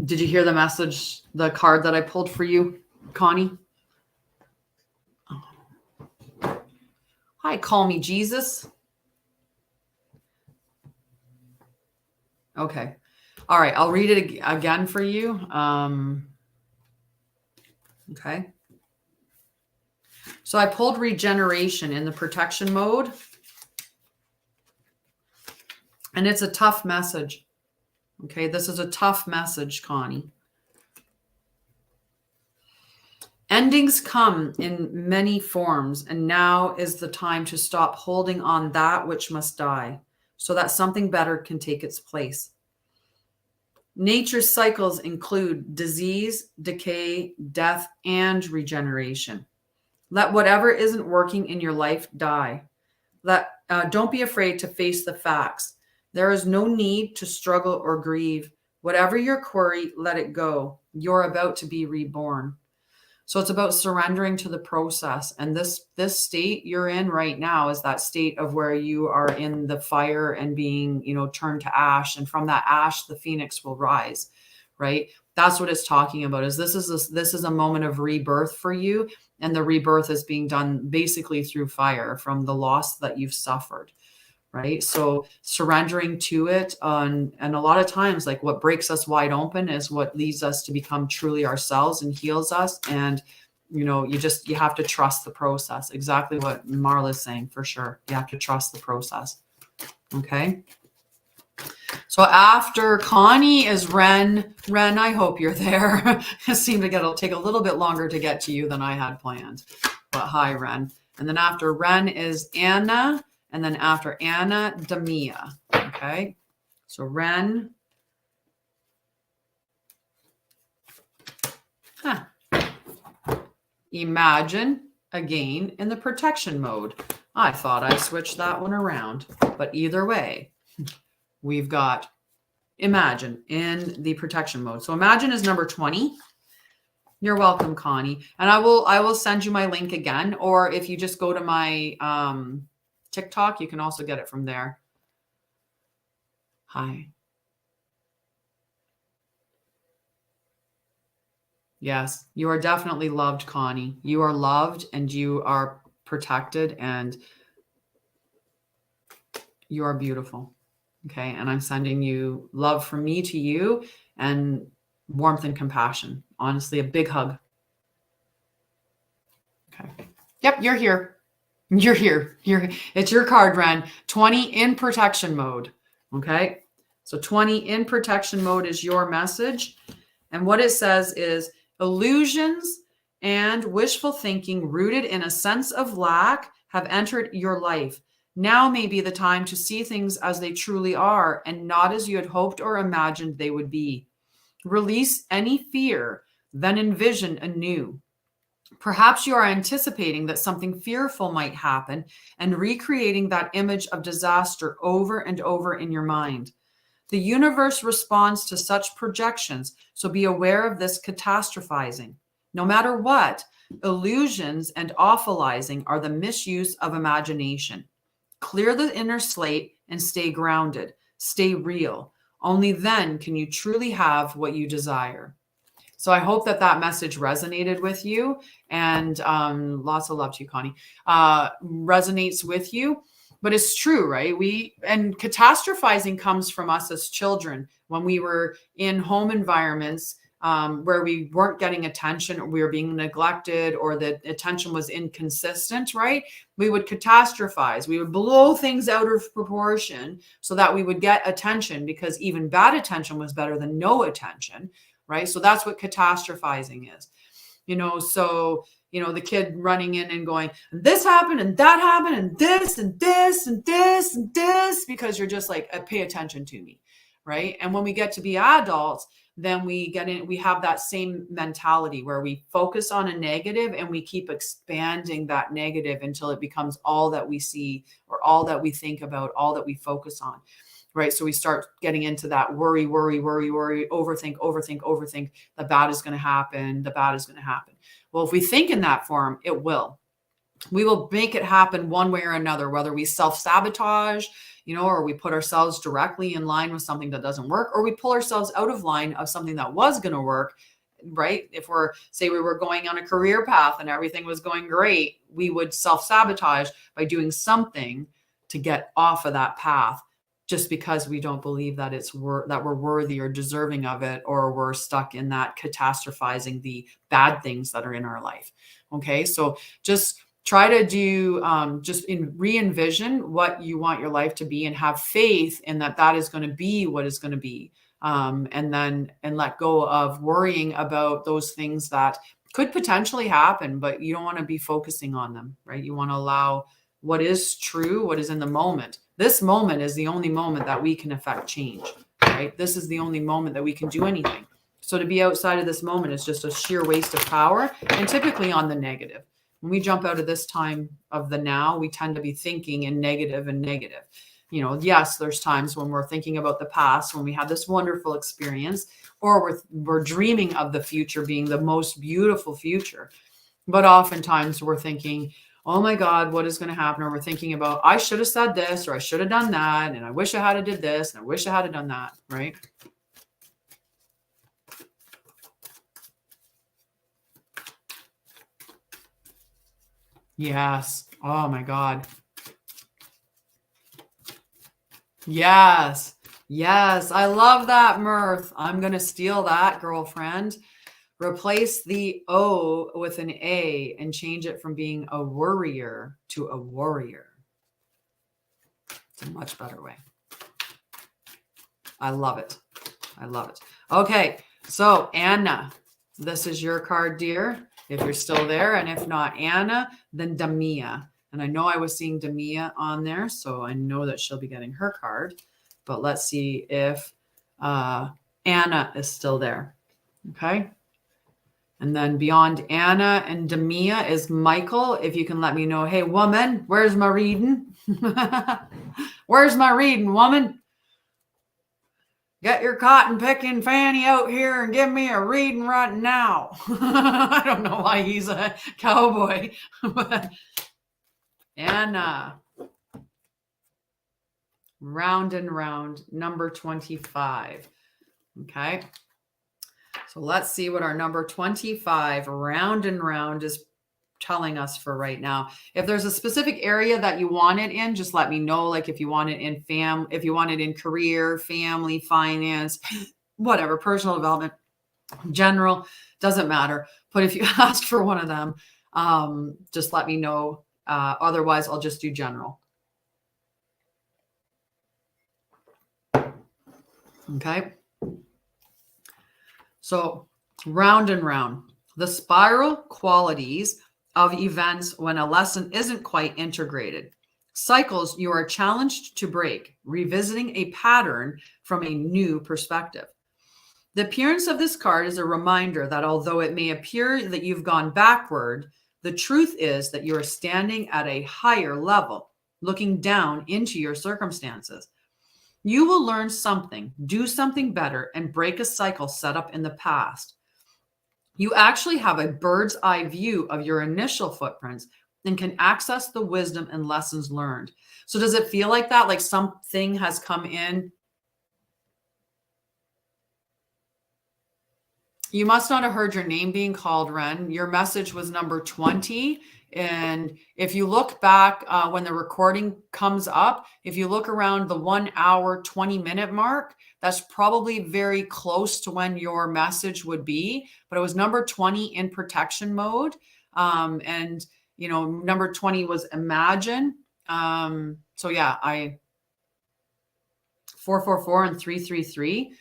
Did you hear the message, the card that I pulled for you, Connie? Oh. Hi, call me Jesus. Okay. All right. I'll read it again for you. Okay. So I pulled regeneration in the protection mode. And it's a tough message. Okay. This is a tough message, Connie. Endings come in many forms, and now is the time to stop holding on that which must die, so that something better can take its place. Nature's cycles include disease, decay, death, and regeneration. Let whatever isn't working in your life die. Don't be afraid to face the facts. There is no need to struggle or grieve. Whatever your query, let it go. You're about to be reborn. So it's about surrendering to the process. And this state you're in right now is that state of where you are in the fire and being, turned to ash. And from that ash, the phoenix will rise, right? That's what it's talking about. This is a moment of rebirth for you. And the rebirth is being done basically through fire from the loss that you've suffered, right? So surrendering to it. And a lot of times, like, what breaks us wide open is what leads us to become truly ourselves and heals us. And, you have to trust the process. Exactly what Marla's saying, for sure. You have to trust the process. Okay. So after Connie is Ren. Ren, I hope you're there. It seemed to take a little bit longer to get to you than I had planned. But hi, Ren. And then after Ren is Anna. And then after Anna, Damia. Okay. So Ren. Imagine again in the protection mode. I thought I switched that one around, but either way, we've got imagine in the protection mode. So imagine is number 20. You're welcome, Connie. And I will send you my link again, or if you just go to my TikTok, you can also get it from there. Hi. Yes, you are definitely loved, Connie. You are loved and you are protected and you are beautiful. Okay. And I'm sending you love from me to you and warmth and compassion. Honestly, a big hug. Okay. Yep, you're here. You're here. It's your card, Ren. 20 in protection mode. Okay. So 20 in protection mode is your message. And what it says is illusions and wishful thinking rooted in a sense of lack have entered your life. Now may be the time to see things as they truly are and not as you had hoped or imagined they would be. Release any fear, then envision anew. Perhaps you are anticipating that something fearful might happen and recreating that image of disaster over and over in your mind. The universe responds to such projections, so be aware of this catastrophizing. No matter what, illusions and awfulizing are the misuse of imagination. Clear the inner slate and stay grounded. Stay real. Only then can you truly have what you desire. So I hope that that message resonated with you, and lots of love to you, Connie, resonates with you. But it's true, right? And catastrophizing comes from us as children when we were in home environments where we weren't getting attention, or we were being neglected, or the attention was inconsistent, right? We would catastrophize. We would blow things out of proportion so that we would get attention, because even bad attention was better than no attention, right? So that's what catastrophizing is, so, the kid running in and going, this happened and that happened and this and this and this and this, because you're just like, pay attention to me, right? And when we get to be adults, then we have that same mentality where we focus on a negative and we keep expanding that negative until it becomes all that we see, or all that we think about, all that we focus on. Right. So we start getting into that worry, overthink. The bad is going to happen. The bad is going to happen. Well, if we think in that form, it will. We will make it happen one way or another, whether we self-sabotage, or we put ourselves directly in line with something that doesn't work, or we pull ourselves out of line of something that was going to work, right? If we were going on a career path and everything was going great, we would self-sabotage by doing something to get off of that path, just because we don't believe that that we're worthy or deserving of it, or we're stuck in that catastrophizing the bad things that are in our life. Okay. So just try to do, re-envision what you want your life to be, and have faith in that is going to be what is going to be. And let go of worrying about those things that could potentially happen, but you don't want to be focusing on them, right? You want to allow what is true, what is in the moment. This moment is the only moment that we can affect change, right? This is the only moment that we can do anything. So to be outside of this moment is just a sheer waste of power, and typically on the negative. When we jump out of this time of the now, we tend to be thinking in negative and negative. Yes, there's times when we're thinking about the past, when we had this wonderful experience, or we're dreaming of the future being the most beautiful future. But oftentimes we're thinking, oh my God, what is going to happen? Or we're thinking about, I should have said this, or I should have done that, and I wish I had did this, and I wish I had done that, right? Yes. Oh my God. Yes. Yes. I love that, Mirth. I'm going to steal that, girlfriend. Replace the O with an A and change it from being a worrier to a warrior. It's a much better way. I love it. I love it. Okay. So Anna, this is your card, dear, if you're still there. And if not Anna, then Damia. And I know I was seeing Damia on there, so I know that she'll be getting her card. But let's see if Anna is still there. Okay. And then beyond Anna and Damia is Michael. If you can let me know, hey, woman, where's my reading? Where's my reading, woman? Get your cotton picking fanny out here and give me a reading right now. I don't know why he's a cowboy. But Anna, round and round, number 25. Okay. So let's see what our number 25 round and round is telling us for right now. If there's a specific area that you want it in, just let me know. Like if you want it in if you want it in career, family, finance, whatever, personal development, general, doesn't matter. But if you ask for one of them, just let me know. Otherwise, I'll just do general. Okay. So round and round. The spiral qualities of events when a lesson isn't quite integrated. Cycles you are challenged to break, revisiting a pattern from a new perspective. The appearance of this card is a reminder that although it may appear that you've gone backward, the truth is that you are standing at a higher level, looking down into your circumstances. You will learn something, do something better, and break a cycle set up in the past. You actually have a bird's eye view of your initial footprints and can access the wisdom and lessons learned. So does it feel like that? Like something has come in? You must not have heard your name being called, Ren. Your message was number 20. And if you look back when the recording comes up, if you look around the 1 hour, 20-minute mark, that's probably very close to when your message would be. But it was number 20 in protection mode. And, you know, number 20 was imagine. So yeah, 444 and 333.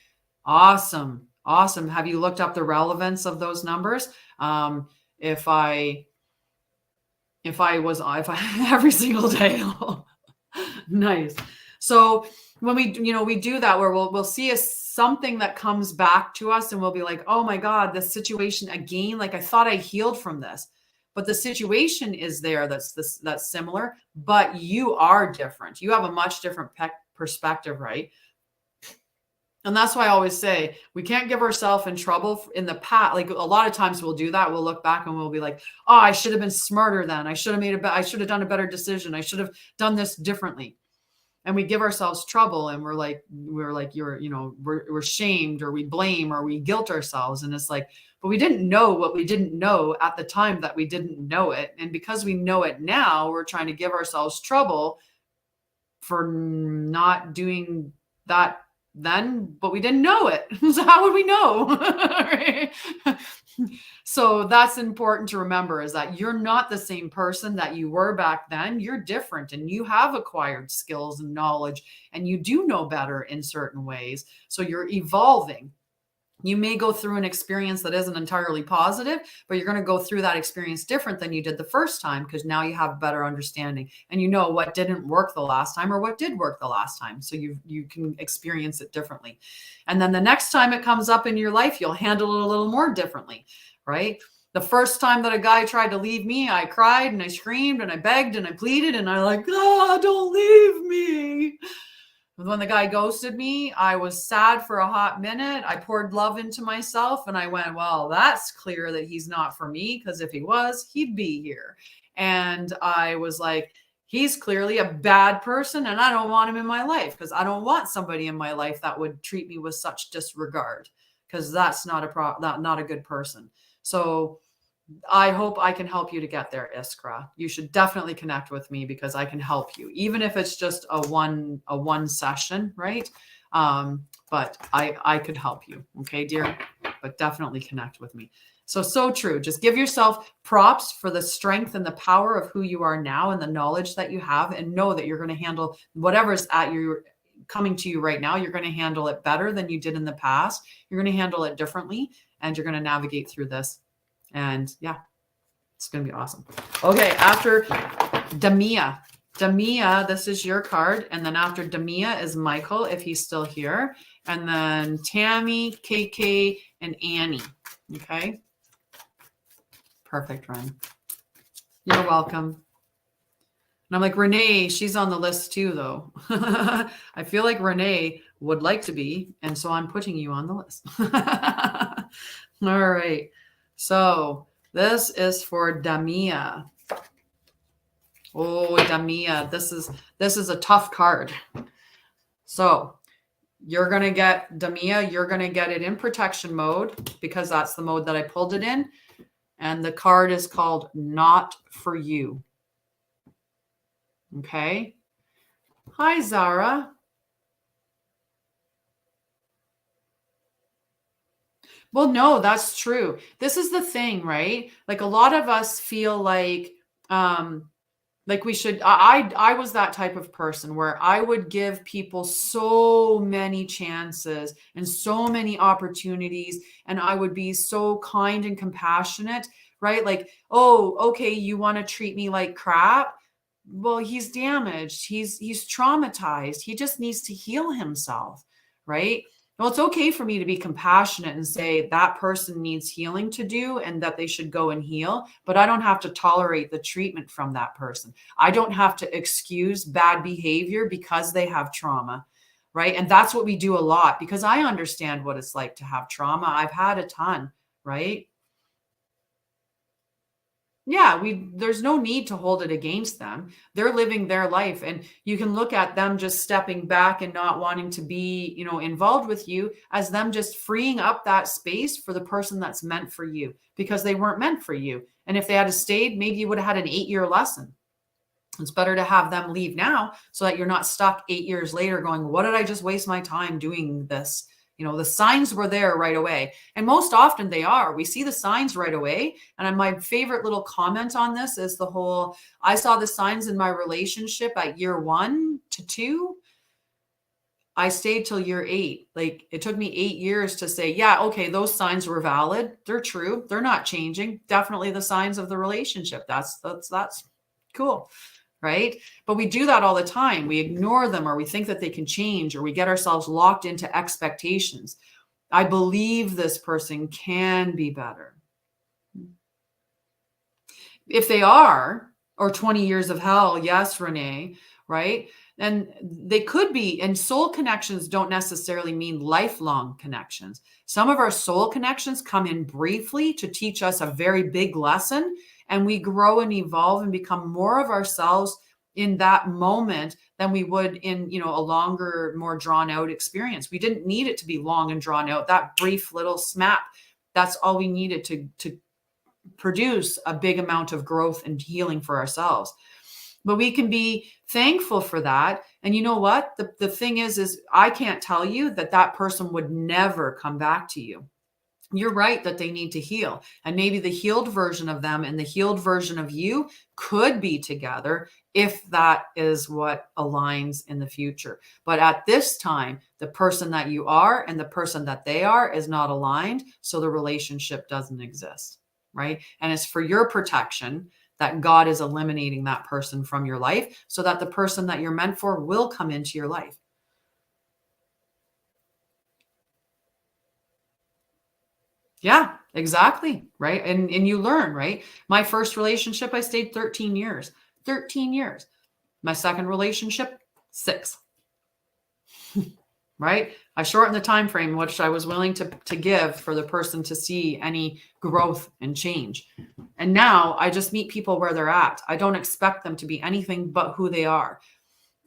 Awesome. Awesome. Have you looked up the relevance of those numbers? If I every single day. Nice. So when we do that, where we'll see something that comes back to us and we'll be like, oh my God, this situation again, like I thought I healed from this, but the situation is there. That's similar, but you are different. You have a much different perspective, right? And that's why I always say we can't give ourselves in trouble in the past. Like a lot of times we'll do that. We'll look back and we'll be like, oh, I should have been smarter then. I should have I should have done a better decision. I should have done this differently. And we give ourselves trouble and we're like, we're shamed or we blame or we guilt ourselves. And it's like, but we didn't know what we didn't know at the time that we didn't know it. And because we know it now, we're trying to give ourselves trouble for not doing that then, but we didn't know it. So how would we know? Right? So that's important to remember, is that you're not the same person that you were back then. You're different and you have acquired skills and knowledge and you do know better in certain ways. So you're evolving. You may go through an experience that isn't entirely positive, but you're going to go through that experience different than you did the first time, because now you have better understanding and you know what didn't work the last time or what did work the last time. So you can experience it differently. And then the next time it comes up in your life, you'll handle it a little more differently, right? The first time that a guy tried to leave me, I cried and I screamed and I begged and I pleaded and I like, oh, don't leave me. When the guy ghosted me, I was sad for a hot minute. I poured love into myself and I went, well, that's clear that he's not for me, because if he was, he'd be here. And I was like, he's clearly a bad person and I don't want him in my life, because I don't want somebody in my life that would treat me with such disregard, because that's not a good person. So I hope I can help you to get there, Iskra. You should definitely connect with me because I can help you, even if it's just a one session, right? But I could help you. Okay, dear, but definitely connect with me. So true. Just give yourself props for the strength and the power of who you are now and the knowledge that you have, and know that you're going to handle whatever's coming to you right now. You're going to handle it better than you did in the past. You're going to handle it differently, and you're going to navigate through this. And yeah, it's going to be awesome. Okay, after Damia, this is your card. And then after Damia is Michael, if he's still here. And then Tammy, KK, and Annie. Okay. Perfect, Ren. You're welcome. And I'm like, Renee, she's on the list too, though. I feel like Renee would like to be. And so I'm putting you on the list. All right. So this is for Damia. Oh, Damia, this is a tough card. So you're going to get Damia, you're going to get it in protection mode, because that's the mode that I pulled it in. And the card is called Not For You. Okay. Hi, Zara. Well, no, that's true. This is the thing, right? Like a lot of us feel like Like we should, I was that type of person where I would give people so many chances and so many opportunities, and I would be so kind and compassionate, right? Like, oh, okay, you want to treat me like crap? Well, he's damaged. He's traumatized. He just needs to heal himself, right? Well, it's okay for me to be compassionate and say that person needs healing to do and that they should go and heal, but I don't have to tolerate the treatment from that person. I don't have to excuse bad behavior because they have trauma, right? And that's what we do a lot, because I understand what it's like to have trauma. I've had a ton, right? Yeah, there's no need to hold it against them. They're living their life, and you can look at them just stepping back and not wanting to be, involved with you, as them just freeing up that space for the person that's meant for you, because they weren't meant for you. And if they had stayed, maybe you would have had an 8-year lesson. It's better to have them leave now so that you're not stuck 8 years later going, what did I just waste my time doing this? The signs were there right away. And most often they are. We see the signs right away. And my favorite little comment on this is the whole, I saw the signs in my relationship at year 1 to 2. I stayed till year 8. Like, it took me 8 years to say, yeah, okay, those signs were valid. They're true. They're not changing. Definitely the signs of the relationship. That's cool. Right? But we do that all the time. We ignore them, or we think that they can change, or we get ourselves locked into expectations. I believe this person can be better. If they are, or 20 years of hell, yes, Renee, right? And they could be, and soul connections don't necessarily mean lifelong connections. Some of our soul connections come in briefly to teach us a very big lesson, and we grow and evolve and become more of ourselves in that moment than we would in, a longer, more drawn out experience. We didn't need it to be long and drawn out. That brief little snap, that's all we needed to produce a big amount of growth and healing for ourselves. But we can be thankful for that. And you know what? The thing is I can't tell you that person would never come back to you. You're right that they need to heal. And maybe the healed version of them and the healed version of you could be together if that is what aligns in the future. But at this time, the person that you are and the person that they are is not aligned. So the relationship doesn't exist, right? And it's for your protection that God is eliminating that person from your life so that the person that you're meant for will come into your life. Yeah, exactly. Right. And you learn, right? My first relationship, I stayed 13 years. 13 years. My second relationship, 6. Right? I shortened the time frame which I was willing to give for the person to see any growth and change. And now I just meet people where they're at. I don't expect them to be anything but who they are.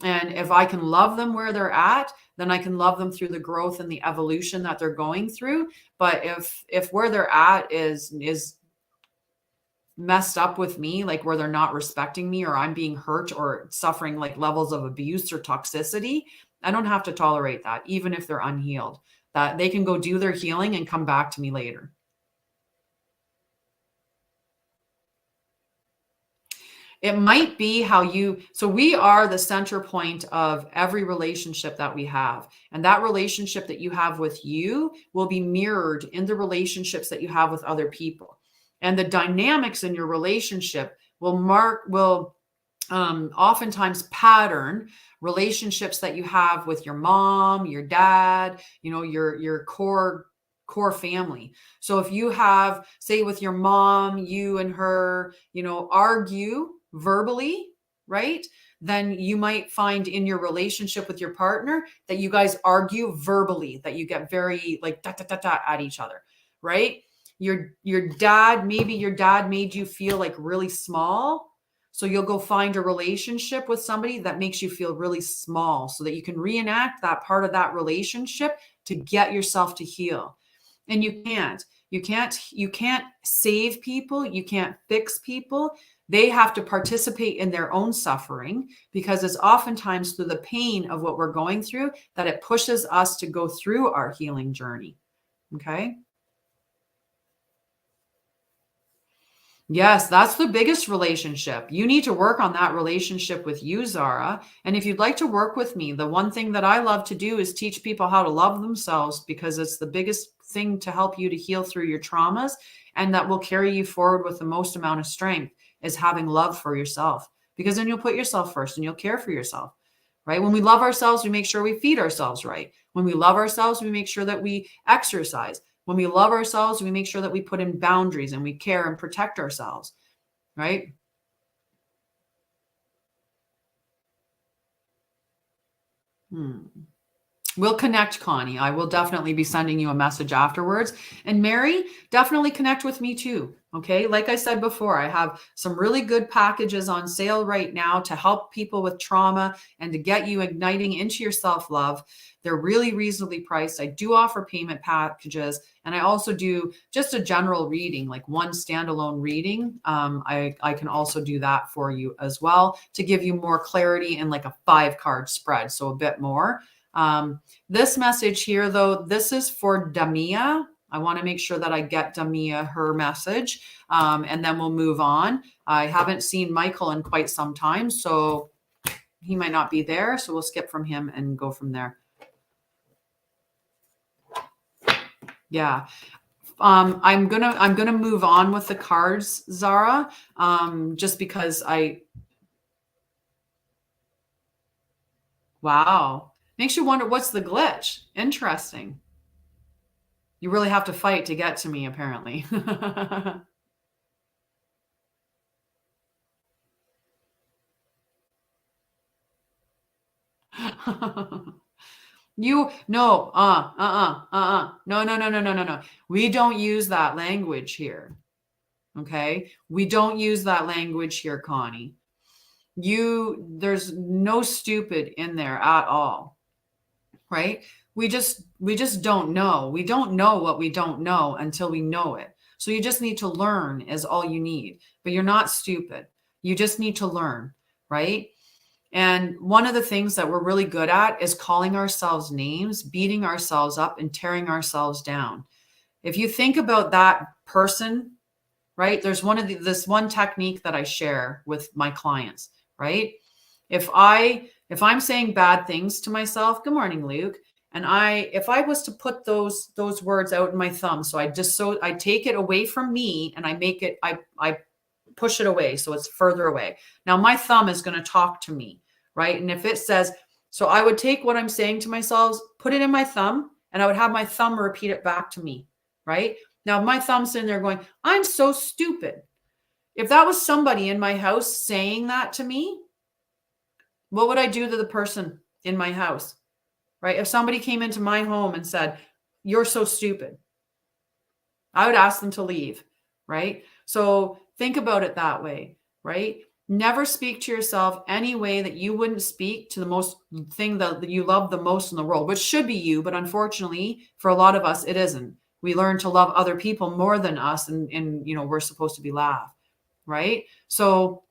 And if I can love them where they're at, then I can love them through the growth and the evolution that they're going through. But if where they're at is messed up with me, like where they're not respecting me, or I'm being hurt or suffering like levels of abuse or toxicity, I don't have to tolerate that, even if they're unhealed. That they can go do their healing and come back to me later. It might be so we are the center point of every relationship that we have. And that relationship that you have with you will be mirrored in the relationships that you have with other people. And the dynamics in your relationship will oftentimes pattern relationships that you have with your mom, your dad, your core family. So if you have, say with your mom, you and her, argue verbally, right? Then you might find in your relationship with your partner that you guys argue verbally, that you get very like da, da, da, da at each other, right? Your dad, maybe your dad made you feel like really small. So you'll go find a relationship with somebody that makes you feel really small so that you can reenact that part of that relationship to get yourself to heal. And you can't save people. You can't fix people. They have to participate in their own suffering, because it's oftentimes through the pain of what we're going through that it pushes us to go through our healing journey. Okay. Yes, that's the biggest relationship. You need to work on that relationship with you, Zara. And if you'd like to work with me, the one thing that I love to do is teach people how to love themselves, because it's the biggest thing to help you to heal through your traumas, and that will carry you forward with the most amount of strength, is having love for yourself, because then you'll put yourself first and you'll care for yourself, right? When we love ourselves, we make sure we feed ourselves right. When we love ourselves, we make sure that we exercise. When we love ourselves, we make sure that we put in boundaries and we care and protect ourselves, right? We'll connect, Connie. I will definitely be sending you a message afterwards. And Mary, definitely connect with me too. Okay. Like I said before, I have some really good packages on sale right now to help people with trauma and to get you igniting into your self-love. They're really reasonably priced. I do offer payment packages, and I also do just a general reading, like one standalone reading. I can also do that for you as well to give you more clarity in like a 5-card spread. So a bit more. This message here, though, this is for Damia. I want to make sure that I get Damia her message, and then we'll move on. I haven't seen Michael in quite some time, so he might not be there. So we'll skip from him and go from there. Yeah. I'm gonna move on with the cards, Zara, just because wow. Makes you wonder, what's the glitch? Interesting. You really have to fight to get to me, apparently. You no, no. We don't use that language here. Okay. We don't use that language here, Connie. There's no stupid in there at all. Right? We just don't know. We don't know what we don't know until we know it. So you just need to learn is all you need. But you're not stupid. You just need to learn, right? And one of the things that we're really good at is calling ourselves names, beating ourselves up, and tearing ourselves down. If you think about that person, right? There's this one technique that I share with my clients, right? If I'm saying bad things to myself, good morning, Luke, and if I was to put those words out in my thumb, so I take it away from me and I push it away so it's further away. Now my thumb is going to talk to me, right? And if it says, so I would take what I'm saying to myself, put it in my thumb, and I would have my thumb repeat it back to me, right? Now my thumb's sitting there going, I'm so stupid. If that was somebody in my house saying that to me, what would I do to the person in my house, right? If somebody came into my home and said, you're so stupid, I would ask them to leave, right? So think about it that way, right? Never speak to yourself any way that you wouldn't speak to the most thing that you love the most in the world, which should be you. But unfortunately, for a lot of us, it isn't. We learn to love other people more than us. And we're supposed to be laughed, right? So,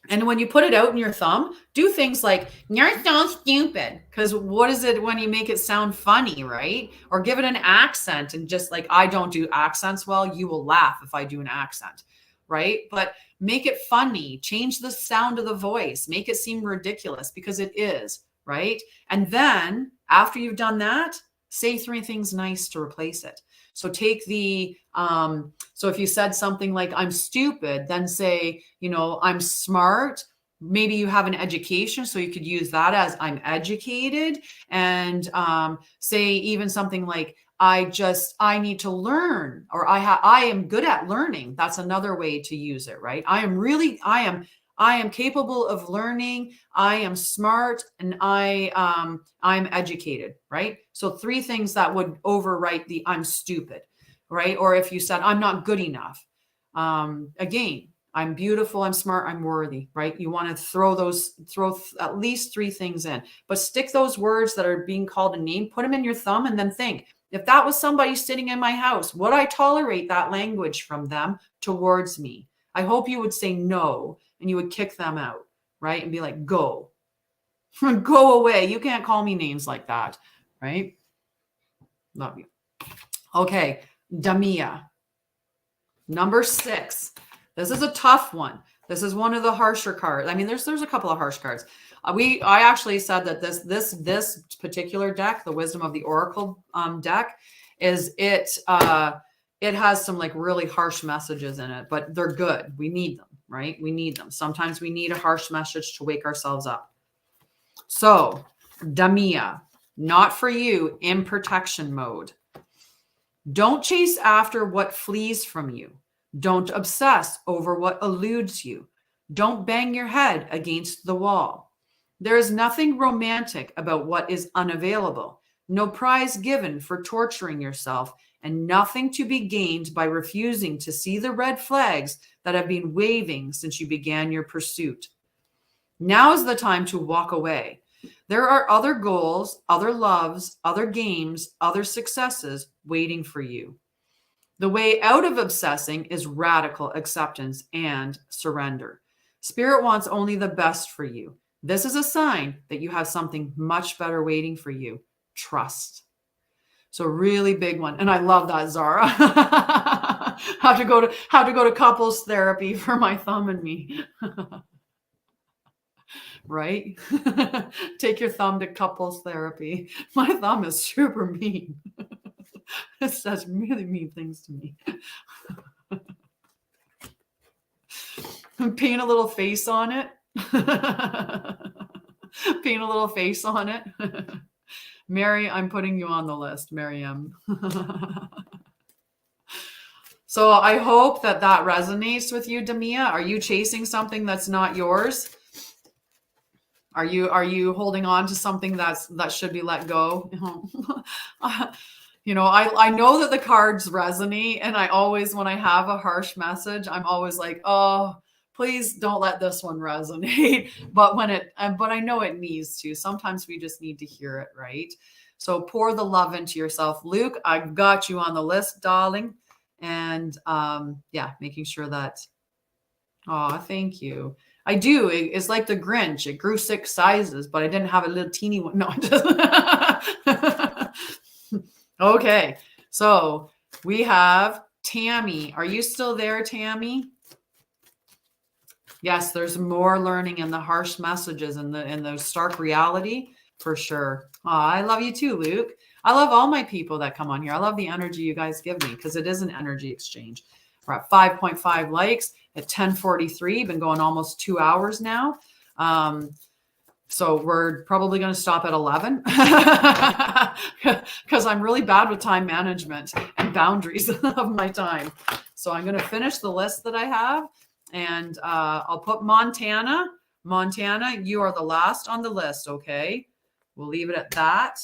and when you put it out in your thumb, do things like, you're so stupid. Because what is it when you make it sound funny, right? Or give it an accent. And just like, I don't do accents well, you will laugh if I do an accent, right? But make it funny, change the sound of the voice, make it seem ridiculous, because it is, right? And then after you've done that, say 3 things nice to replace it. So take so if you said something like, I'm stupid, then say, I'm smart. Maybe you have an education, so you could use that as I'm educated, and say even something like, I need to learn, or I am good at learning. That's another way to use it, right? I am capable of learning. I am smart, and I'm educated, right? So 3 things that would overwrite the I'm stupid, right? Or if you said, I'm not good enough, again, I'm beautiful, I'm smart, I'm worthy, right? You want to throw at least 3 things in, but stick those words that are being called a name, put them in your thumb, and then think, if that was somebody sitting in my house, would I tolerate that language from them towards me? I hope you would say no, and you would kick them out, right? And be like, go away. You can't call me names like that, right? Love you. Okay, Damia. Number 6. This is a tough one. This is one of the harsher cards. I mean, there's a couple of harsh cards. I actually said that this particular deck, the Wisdom of the Oracle deck, it has some like really harsh messages in it, but they're good. We need them, right? We need them. Sometimes we need a harsh message to wake ourselves up. So, Damia, not for you, in protection mode. Don't chase after what flees from you. Don't obsess over what eludes you. Don't bang your head against the wall. There is nothing romantic about what is unavailable. No prize given for torturing yourself, and nothing to be gained by refusing to see the red flags that have been waving since you began your pursuit. Now is the time to walk away. There are other goals, other loves, other games, other successes waiting for you. The way out of obsessing is radical acceptance and surrender. Spirit wants only the best for you. This is a sign that you have something much better waiting for you. Trust. So really big one. And I love that, Zara. Have to go to couples therapy for my thumb and me. Right? Take your thumb to couples therapy. My thumb is super mean. It says really mean things to me. Paint a little face on it. Paint a little face on it. Mary, I'm putting you on the list, Miriam. So I hope that resonates with you, Damia. Are you chasing something that's not yours? Are you holding on to something that should be let go? I know that the cards resonate, and I always, when I have a harsh message, I'm always like, oh, please don't let this one resonate. But I know it needs to. Sometimes we just need to hear it, right? So pour the love into yourself. Luke, I've got you on the list, darling. And making sure that, oh, thank you. I do. It's like the Grinch. It grew 6 sizes, but I didn't have a little teeny one. No, okay. So we have Tammy. Are you still there, Tammy? Yes, there's more learning in the harsh messages and the stark reality for sure. Oh, I love you too, Luke. I love all my people that come on here. I love the energy you guys give me because it is an energy exchange. We're at 5.5 likes at 10:43. Been going almost 2 hours now. So we're probably going to stop at 11 because I'm really bad with time management and boundaries of my time. So I'm going to finish the list that I have, and I'll put Montana. Montana, you are the last on the list. Okay. We'll leave it at that.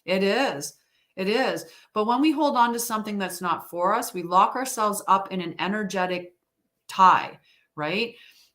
It is. It is. But when we hold on to something that's not for us, we lock ourselves up in an energetic tie, right?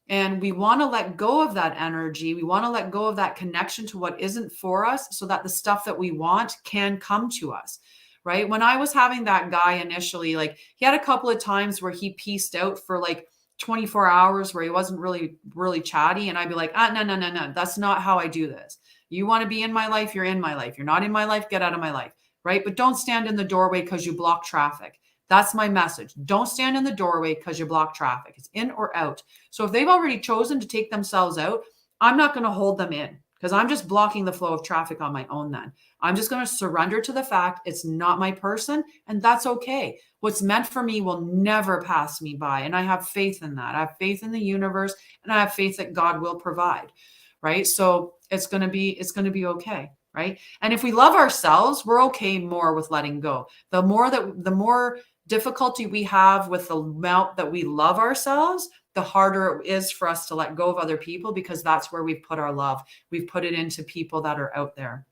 And we want to let go of that energy. We want to let go of that connection to what isn't for us so that the stuff that we want can come to us, right? When I was having that guy initially, like he had a couple of times where he pieced out for like 24 hours where he wasn't really, really chatty. And I'd be like, no. That's not how I do this. You want to be in my life, you're in my life. You're not in my life, get out of my life, right? But don't stand in the doorway because you block traffic. That's my message. Don't stand in the doorway because you block traffic. It's in or out. So if they've already chosen to take themselves out, I'm not going to hold them in because I'm just blocking the flow of traffic on my own then. I'm just going to surrender to the fact it's not my person, and that's okay. What's meant for me will never pass me by, and I have faith in that. I have faith in the universe, and I have faith that God will provide, right? So it's going to be okay, right? And if we love ourselves, we're okay more with letting go. The more difficulty we have with the amount that we love ourselves, the harder it is for us to let go of other people because that's where we've put our love. We've put it into people that are out there.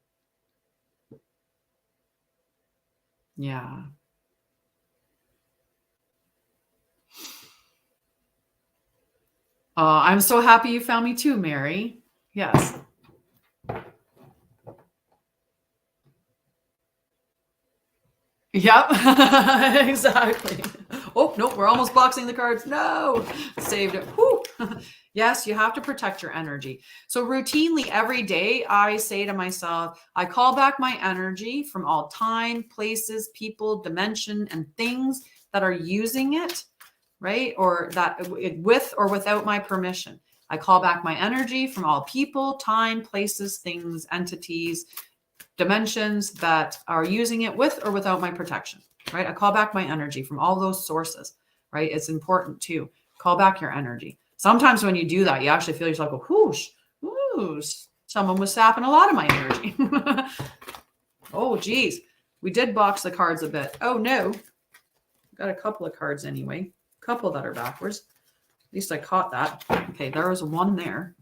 Yeah. I'm so happy you found me too, Mary. Yes. Yep, exactly. Oh, no, we're almost boxing the cards. No, saved it. Whew. Yes, you have to protect your energy. So routinely every day, I say to myself, I call back my energy from all time, places, people, dimension, and things that are using it, right? Or that with or without my permission. I call back my energy from all people, time, places, things, entities, dimensions that are using it with or without my protection, right? I call back my energy from all those sources, right? It's important to call back your energy. Sometimes when you do that, you actually feel yourself go, whoosh, whoosh. Someone was sapping a lot of my energy. Oh, geez. We did box the cards a bit. Oh, no. Got a couple of cards anyway. A couple that are backwards. At least I caught that. Okay, there was one there.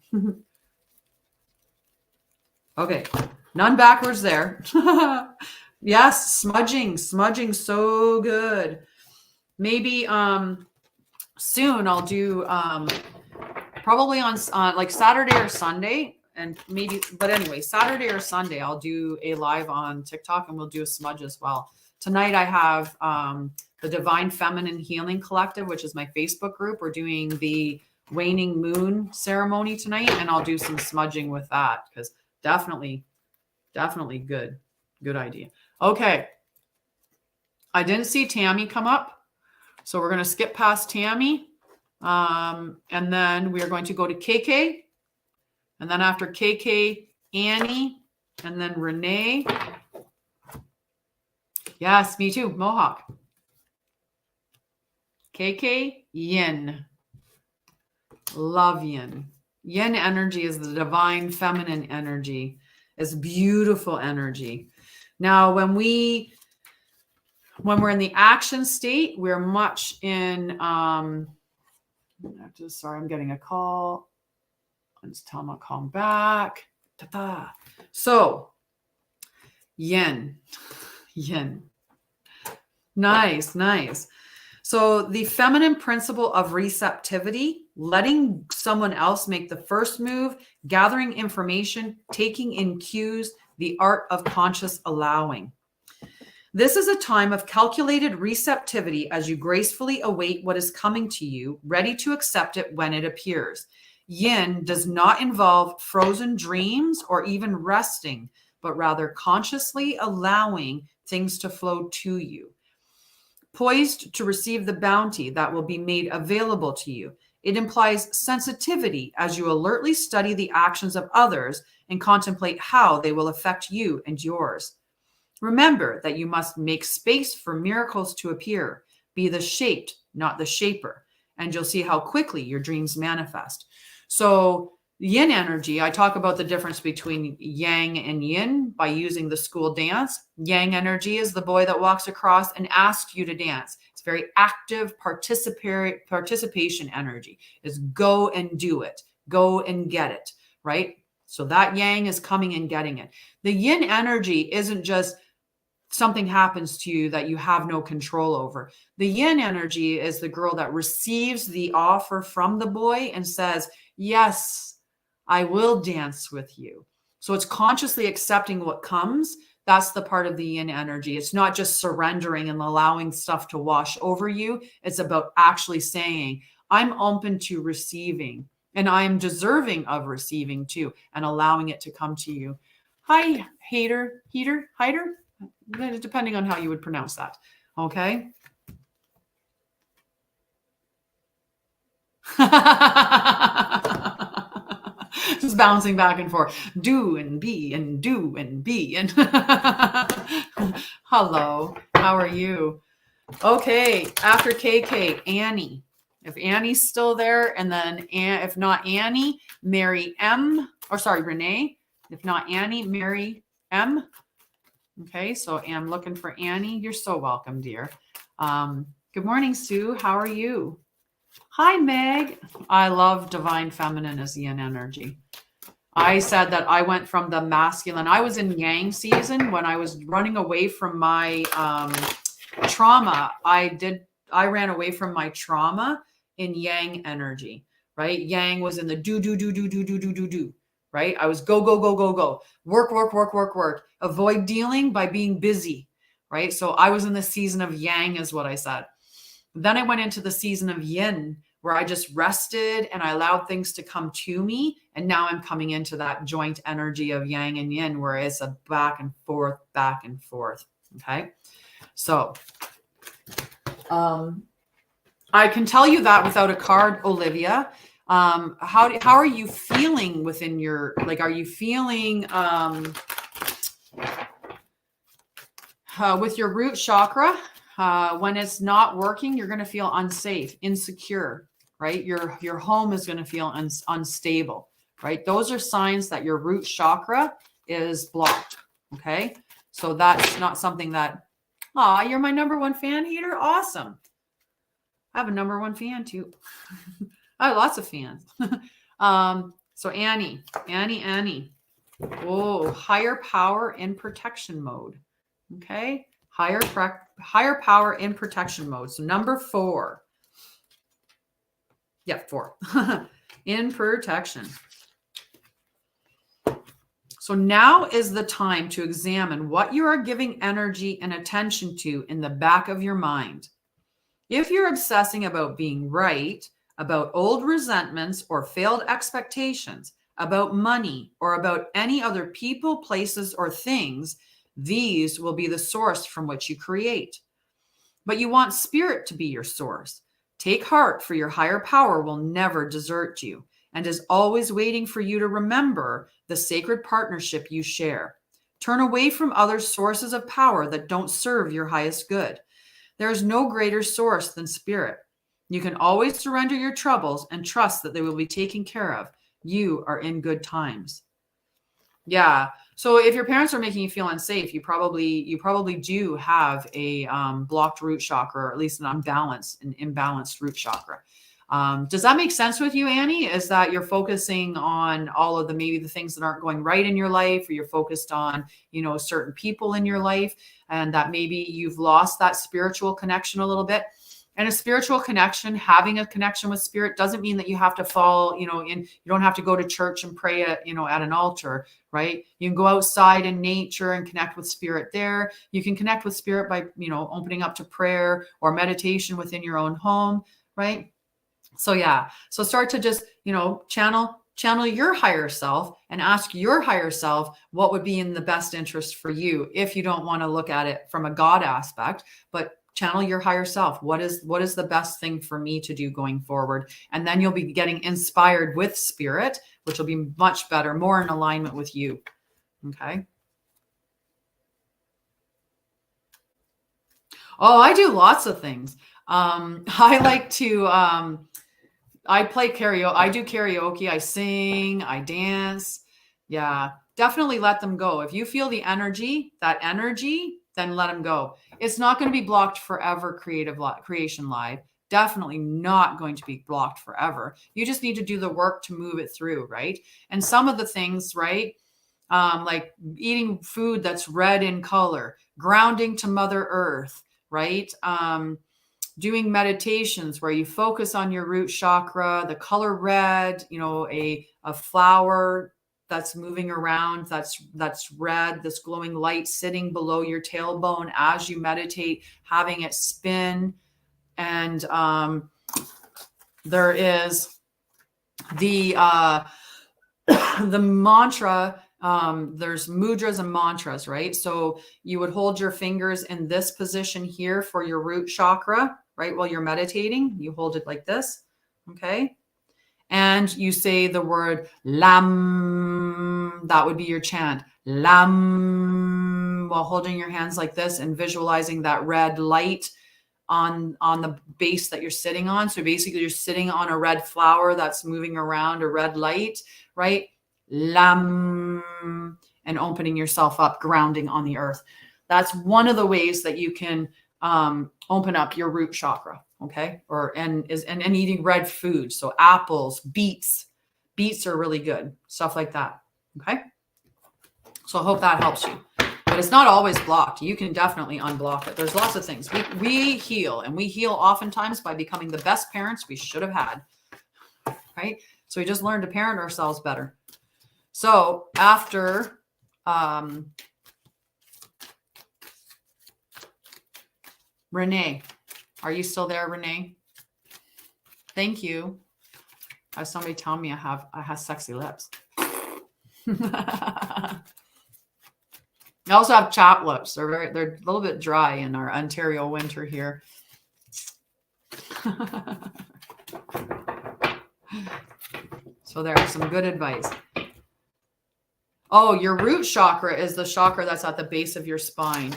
Okay, none backwards there. Yes, smudging, so good. Maybe soon I'll do probably on like Saturday or Sunday, and maybe, but anyway, Saturday or Sunday I'll do a live on TikTok, and we'll do a smudge as well. Tonight I have the Divine Feminine Healing Collective, which is my Facebook group. We're doing the waning moon ceremony tonight, and I'll do some smudging with that, because definitely good idea. Okay, I didn't see Tammy come up, so we're going to skip past Tammy, and then we are going to go to KK, and then after KK, Annie, and then Renee. Yes, me too, Mohawk. KK, Yin. Love Yin. Yin energy is the divine feminine energy. It's beautiful energy. Now, when we're in the action state, we're much in, sorry, I'm getting a call. Let's tell them I'll call them back. Ta-ta. So, Yin. Nice. So the feminine principle of receptivity, letting someone else make the first move, gathering information, taking in cues, the art of conscious allowing. This is a time of calculated receptivity as you gracefully await what is coming to you, ready to accept it when it appears. Yin does not involve frozen dreams or even resting, but rather consciously allowing things to flow to you. Poised to receive the bounty that will be made available to you. It implies sensitivity as you alertly study the actions of others and contemplate how they will affect you and yours. Remember that you must make space for miracles to appear. Be the shaped, not the shaper, and you'll see how quickly your dreams manifest. So Yin energy, I talk about the difference between Yang and Yin by using the school dance. Yang energy is the boy that walks across and asks you to dance. It's very active participation energy. It's go and do it. Go and get it, right? So that Yang is coming and getting it. The Yin energy isn't just something happens to you that you have no control over. The Yin energy is the girl that receives the offer from the boy and says, yes, I will dance with you. So it's consciously accepting what comes. That's the part of the Yin energy. It's not just surrendering and allowing stuff to wash over you. It's about actually saying, I'm open to receiving, and I am deserving of receiving too, and allowing it to come to you. Hi, Hider, depending on how you would pronounce that. Okay. Just bouncing back and forth. Do and be and do and be. And hello, how are you? Okay, after KK, Annie. If Annie's still there, and then if not Annie, Mary M. Or sorry, Renee. If not Annie, Mary M. Okay, so I'm looking for Annie. You're so welcome, dear. Good morning, Sue. How are you? Hi, Meg. I love divine feminine as Yin energy. I said that I went from the masculine. I was in Yang season when I was running away from my trauma. I ran away from my trauma in Yang energy, right? Yang was in the do, right? I was go. Work. Avoid dealing by being busy, right? So I was in the season of Yang is what I said. Then I went into the season of Yin, where I just rested and I allowed things to come to me. And now I'm coming into that joint energy of Yang and Yin, where it's a back and forth. Okay. So, I can tell you that without a card, Olivia. How are you feeling within your, like, are you feeling with your root chakra? When it's not working, you're going to feel unsafe, insecure, right? Your home is going to feel unstable, right? Those are signs that your root chakra is blocked. Okay. So that's not something that, you're my #1 fan, Heater. Awesome. I have a #1 fan too. I have lots of fans. So Annie. Oh, higher power in protection mode. Okay. Higher power in protection mode. So number 4. Yeah, 4. In protection. So now is the time to examine what you are giving energy and attention to in the back of your mind. If you're obsessing about being right, about old resentments or failed expectations, about money, or about any other people, places, or things, these will be the source from which you create. But you want spirit to be your source. Take heart, for your higher power will never desert you and is always waiting for you to remember the sacred partnership you share. Turn away from other sources of power that don't serve your highest good. There is no greater source than spirit. You can always surrender your troubles and trust that they will be taken care of. You are in good times. Yeah. So if your parents are making you feel unsafe, you probably do have a blocked root chakra, or at least an imbalanced root chakra. Does that make sense with you, Annie? Is that you're focusing on all of maybe the things that aren't going right in your life, or you're focused on, certain people in your life, and that maybe you've lost that spiritual connection a little bit? And a spiritual connection, having a connection with spirit, doesn't mean that you have to fall, you don't have to go to church and pray at an altar, right? You can go outside in nature and connect with spirit there. You can connect with spirit by, opening up to prayer or meditation within your own home, right? So yeah, so start to just, channel your higher self and ask your higher self what would be in the best interest for you, if you don't want to look at it from a God aspect, but channel your higher self. What is the best thing for me to do going forward? And then you'll be getting inspired with spirit, which will be much better, more in alignment with you. Okay. Oh, I do lots of things. I like to, I play karaoke. I do karaoke. I sing, I dance. Yeah, definitely let them go. If you feel that energy, then let them go. It's not going to be blocked forever, Creation Live. Definitely not going to be blocked forever. You just need to do the work to move it through, right? And some of the things, right? Like eating food that's red in color, grounding to Mother Earth, right? Doing meditations where you focus on your root chakra, the color red, a flower that's moving around, that's red, this glowing light sitting below your tailbone as you meditate, having it spin. And there is the mantra. There's mudras and mantras, right? So you would hold your fingers in this position here for your root chakra, right? While you're meditating, you hold it like this. Okay. And you say the word Lam. That would be your chant. Lam, while holding your hands like this and visualizing that red light on the base that you're sitting on. So basically you're sitting on a red flower that's moving around a red light, right? Lam, and opening yourself up, grounding on the earth. That's one of the ways that you can open up your root chakra. Okay. And eating red food. So apples, beets are really good. Stuff like that. Okay. So I hope that helps you, but it's not always blocked. You can definitely unblock it. There's lots of things. We heal, and we heal oftentimes by becoming the best parents we should have had. Right. So we just learn to parent ourselves better. So after, Renee, are you still there, Renee? Thank you. As somebody tell me I have sexy lips. I also have chapped lips. They're a little bit dry in our Ontario winter here. So there's some good advice. Oh, your root chakra is the chakra that's at the base of your spine.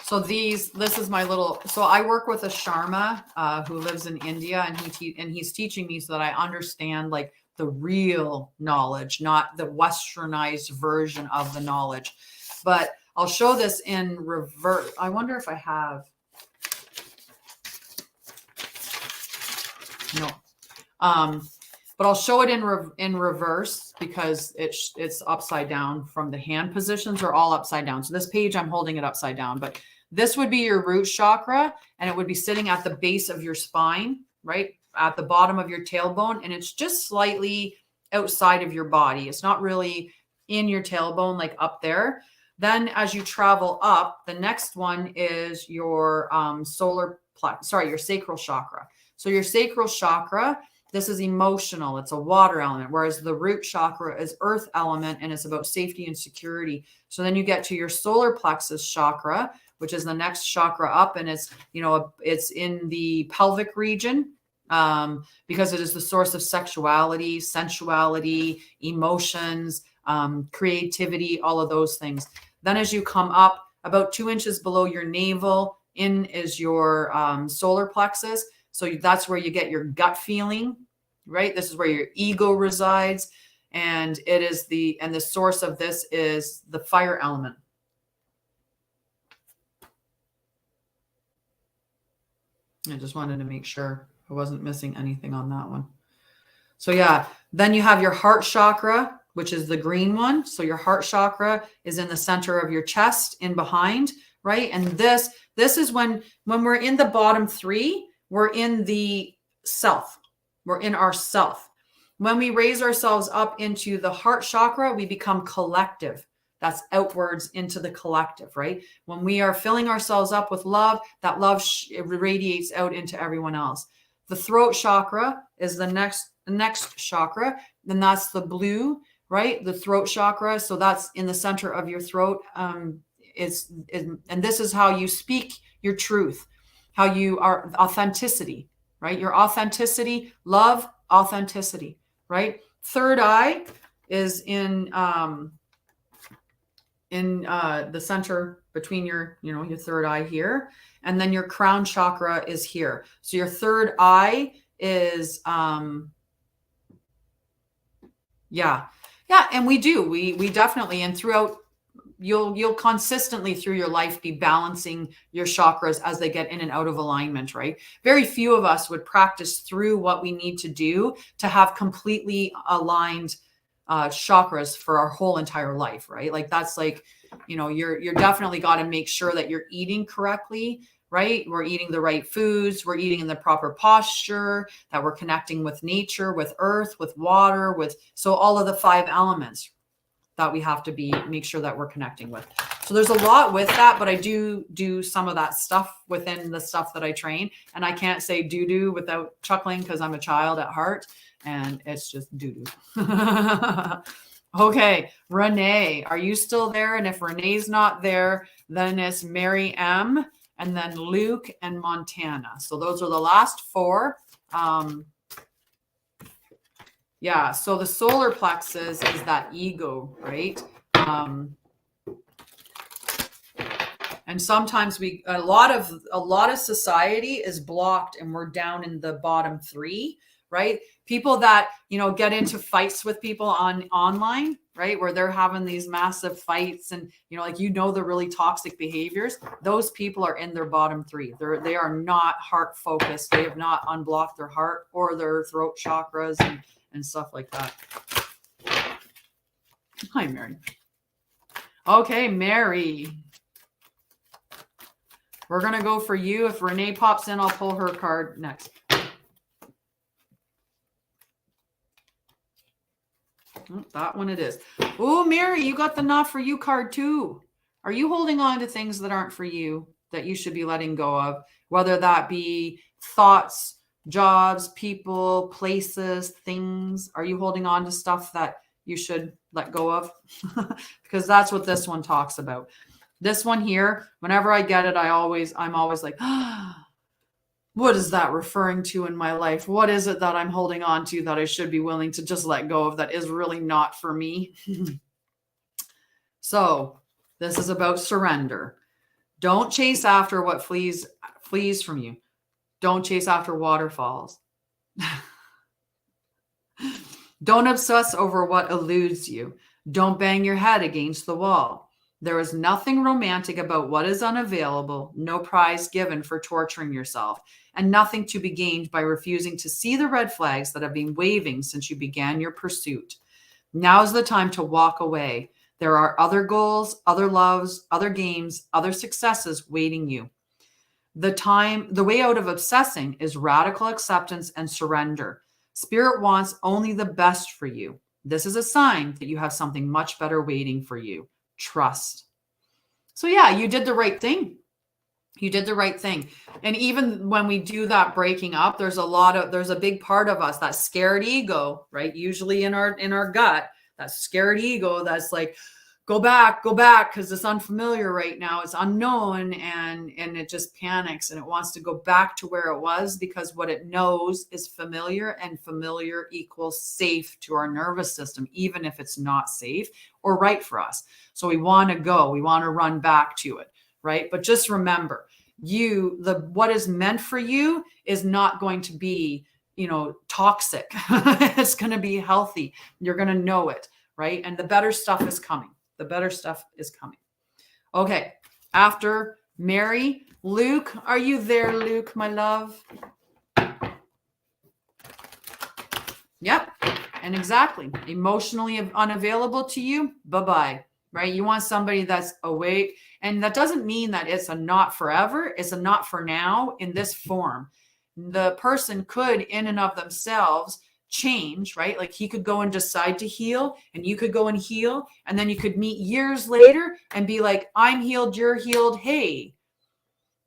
So this is my little, so I work with a Sharma who lives in India, and he's teaching me so that I understand like the real knowledge, not the westernized version of the knowledge. But I'll show this in reverse. I wonder if I have. No. But I'll show it in reverse because it's upside down from the hand positions are all upside down. So this page, I'm holding it upside down, but this would be your root chakra, and it would be sitting at the base of your spine, right? At the bottom of your tailbone. And it's just slightly outside of your body. It's not really in your tailbone, like up there. Then as you travel up, the next one is your your sacral chakra. So your sacral chakra, this is emotional. It's a water element, whereas the root chakra is earth element, and it's about safety and security. So then you get to your solar plexus chakra, which is the next chakra up, and it's, it's in the pelvic region because it is the source of sexuality, sensuality, emotions, creativity, all of those things. Then as you come up about 2 inches below your navel, in is your solar plexus. So that's where you get your gut feeling, right? This is where your ego resides. And it is the source of this is the fire element. I just wanted to make sure I wasn't missing anything on that one. So yeah, then you have your heart chakra, which is the green one. So your heart chakra is in the center of your chest in behind, right? And this is when we're in the bottom three, we're in the self. We're in our self. When we raise ourselves up into the heart chakra, we become collective. That's outwards into the collective, right? When we are filling ourselves up with love, that love radiates out into everyone else. The throat chakra is the next chakra. Then that's the blue, right? The throat chakra. So that's in the center of your throat. And this is how you speak your truth, how you are authenticity, right? Your authenticity, love, authenticity, right? Third eye is in the center between your third eye here. And then your crown chakra is here. So your third eye is, yeah. And we definitely, and throughout, you'll consistently through your life be balancing your chakras as they get in and out of alignment, right? Very few of us would practice through what we need to do to have completely aligned chakras for our whole entire life, right? Like that's like, you're definitely got to make sure that you're eating correctly, right? We're eating the right foods, we're eating in the proper posture, that we're connecting with nature, with earth, with water, so all of the 5 elements that we have to make sure that we're connecting with. So there's a lot with that, but I do some of that stuff within the stuff that I train. And I can't say doo-doo without chuckling because I'm a child at heart and it's just doo-doo. Okay, Renee, are you still there? And if Renee's not there, then it's Mary M, and then Luke and Montana. So those are the last 4. Yeah, so the solar plexus is that ego, right? And sometimes a lot of society is blocked and we're down in the bottom 3, right? People that, get into fights with people online, right? Where they're having these massive fights and, the really toxic behaviors. Those people are in their bottom 3. They are not heart focused. They have not unblocked their heart or their throat chakras and stuff like that. Hi, Mary. Okay, Mary. We're going to go for you. If Renee pops in, I'll pull her card next. Oh, that one it is. Oh, Mary, you got the not for you card too. Are you holding on to things that aren't for you that you should be letting go of? Whether that be thoughts, jobs, people, places, things. Are you holding on to stuff that you should let go of? Because that's what this one talks about. This one here, whenever I get it, I'm always like, What is that referring to in my life? What is it that I'm holding on to that I should be willing to just let go of that is really not for me? So this is about surrender. Don't chase after what flees from you. Don't chase after waterfalls. Don't obsess over what eludes you. Don't bang your head against the wall. There is nothing romantic about what is unavailable, no prize given for torturing yourself, and nothing to be gained by refusing to see the red flags that have been waving since you began your pursuit. Now is the time to walk away. There are other goals, other loves, other games, other successes waiting you. The way out of obsessing is radical acceptance and surrender. Spirit wants only the best for you. This is a sign that you have something much better waiting for you. Trust. So yeah, you did the right thing. You did the right thing. And even when we do that breaking up, there's a big part of us, that scared ego, right? Usually in our gut, that scared ego that's like, go back, because it's unfamiliar right now. It's unknown, and it just panics and it wants to go back to where it was because what it knows is familiar, and familiar equals safe to our nervous system, even if it's not safe or right for us. So we want to run back to it, right? But just remember, what is meant for you is not going to be, toxic. It's going to be healthy. You're going to know it, right? And the better stuff is coming. The better stuff is coming. Okay. After Mary, Luke, are you there, Luke, my love? Yep. And exactly. Emotionally unavailable to you. Bye-bye. Right? You want somebody that's awake. And that doesn't mean that it's a not forever. It's a not for now in this form. The person could, in and of themselves, change, right? Like he could go and decide to heal, and you could go and heal, and then you could meet years later and be like, I'm healed, you're healed. Hey,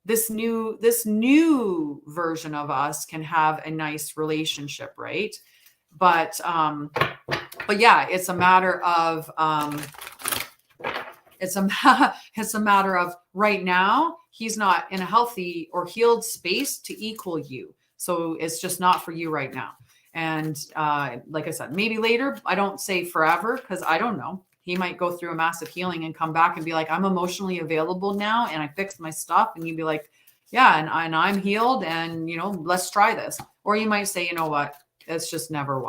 this new version of us can have a nice relationship, right? But yeah, it's a matter of it's a matter of right now he's not in a healthy or healed space to equal you, so it's just not for you right now. And like I said, maybe later. I don't say forever because I don't know. He might go through a massive healing and come back and be like, I'm emotionally available now and I fixed my stuff. And you'd be like, yeah, and I'm healed, and let's try this. Or you might say, you know what, it's just never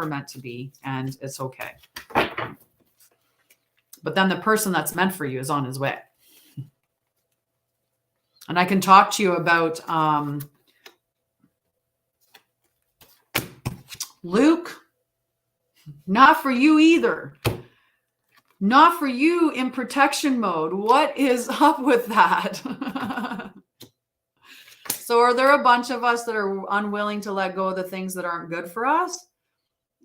meant to be, and it's okay. But then the person that's meant for you is on his way. And I can talk to you about Luke, not for you either. Not for you in protection mode. What is up with that? So are there a bunch of us that are unwilling to let go of the things that aren't good for us?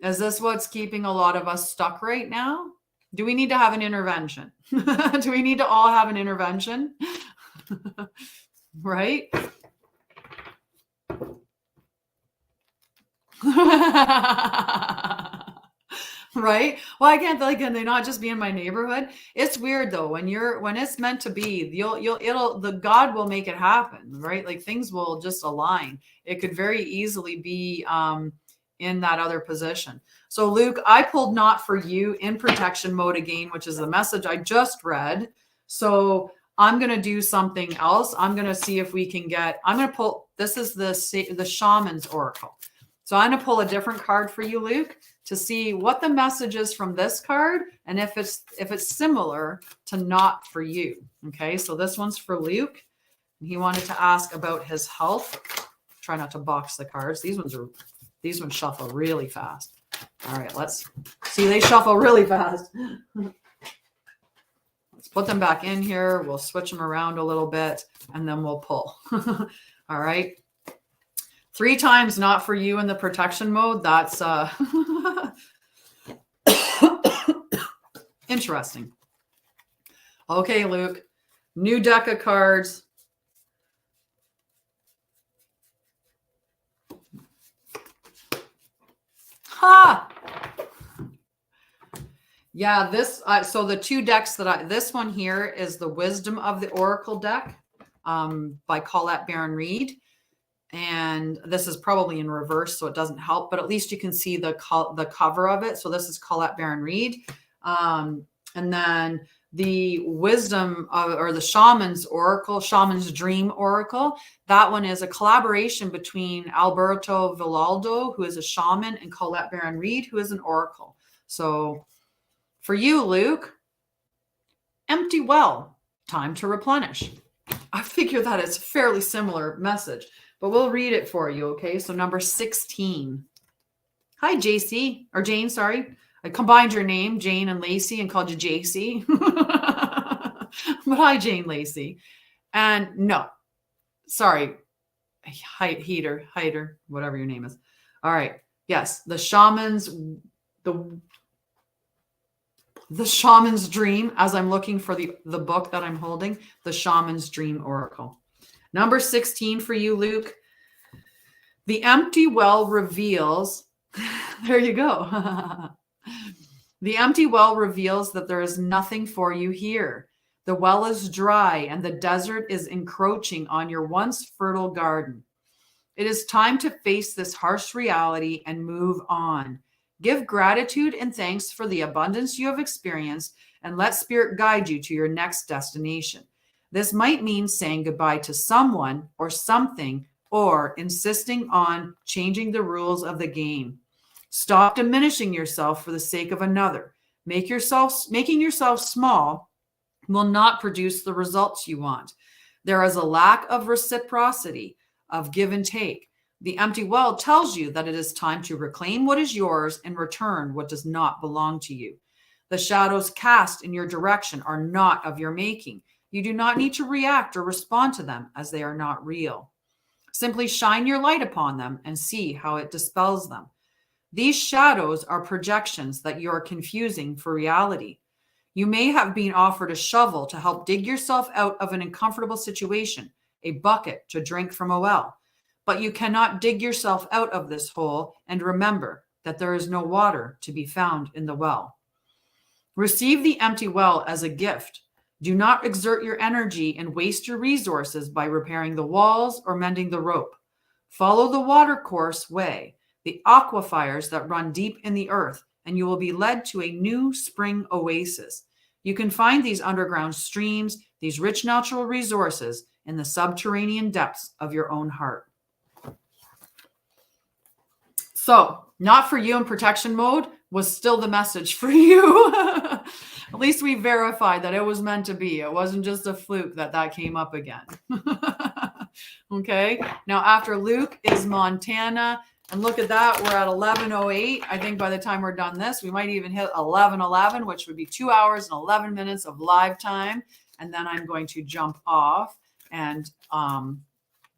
Is this what's keeping a lot of us stuck right now? Do we need to have an intervention? Do we need to all have an intervention? Right? Right? Well, I can't, can they not just be in my neighborhood? It's weird though. When it's meant to be, the God will make it happen, right? Like things will just align. It could very easily be in that other position. So Luke, I pulled not for you in protection mode again, which is the message I just read. So I'm going to do something else. I'm going to see if we can I'm going to pull, this is the Shaman's Oracle. So I'm going to pull a different card for you, Luke, to see what the message is from this card and if it's similar to not for you. Okay, so this one's for Luke. He wanted to ask about his health. Try not to box the cards. These ones shuffle really fast. All right, let's see. They shuffle really fast. Let's put them back in here. We'll switch them around a little bit and then we'll pull. All right. 3 times not for you in the protection mode. That's interesting. Okay, Luke. New deck of cards. Ha! Yeah, this so the 2 decks this one here is the Wisdom of the Oracle deck by Colette Baron Reed. And this is probably in reverse, so it doesn't help, but at least you can see the cover of it. So this is Colette Baron Reed. And then the wisdom or the shaman's oracle, shaman's dream oracle. That one is a collaboration between Alberto Villaldo, who is a shaman, and Colette Baron Reed, who is an oracle. So for you, Luke, empty well, time to replenish. I figure that it's a fairly similar message, but we'll read it for you. Okay. So number 16. Hi, JC or Jane. Sorry. I combined your name, Jane and Lacey, and called you JC. But hi, Jane Lacey. And no, sorry, Heider, whatever your name is. All right. Yes, the shaman's dream, as I'm looking for the book that I'm holding, the shaman's dream oracle. Number 16 for you, Luke. The empty well reveals, there you go. The empty well reveals that there is nothing for you here. The well is dry and the desert is encroaching on your once fertile garden. It is time to face this harsh reality and move on. Give gratitude and thanks for the abundance you have experienced and let Spirit guide you to your next destination. This might mean saying goodbye to someone or something or insisting on changing the rules of the game. Stop diminishing yourself for the sake of another. Making yourself small will not produce the results you want. There is a lack of reciprocity, of give and take. The empty well tells you that it is time to reclaim what is yours and return what does not belong to you. The shadows cast in your direction are not of your making. You do not need to react or respond to them as they are not real. Simply shine your light upon them and see how it dispels them. These shadows are projections that you are confusing for reality. You may have been offered a shovel to help dig yourself out of an uncomfortable situation, a bucket to drink from a well. But you cannot dig yourself out of this hole, and remember that there is no water to be found in the well. Receive the empty well as a gift. Do not exert your energy and waste your resources by repairing the walls or mending the rope. Follow the watercourse way, the aquifers that run deep in the earth, and you will be led to a new spring oasis. You can find these underground streams, these rich natural resources, in the subterranean depths of your own heart. So, not for you in protection mode was still the message for you. At least we verified that it was meant to be. It wasn't just a fluke that came up again. Okay. Now, after Luke is Montana. And look at that. We're at 11:08. I think by the time we're done this, we might even hit 11:11, which would be 2 hours and 11 minutes of live time. And then I'm going to jump off and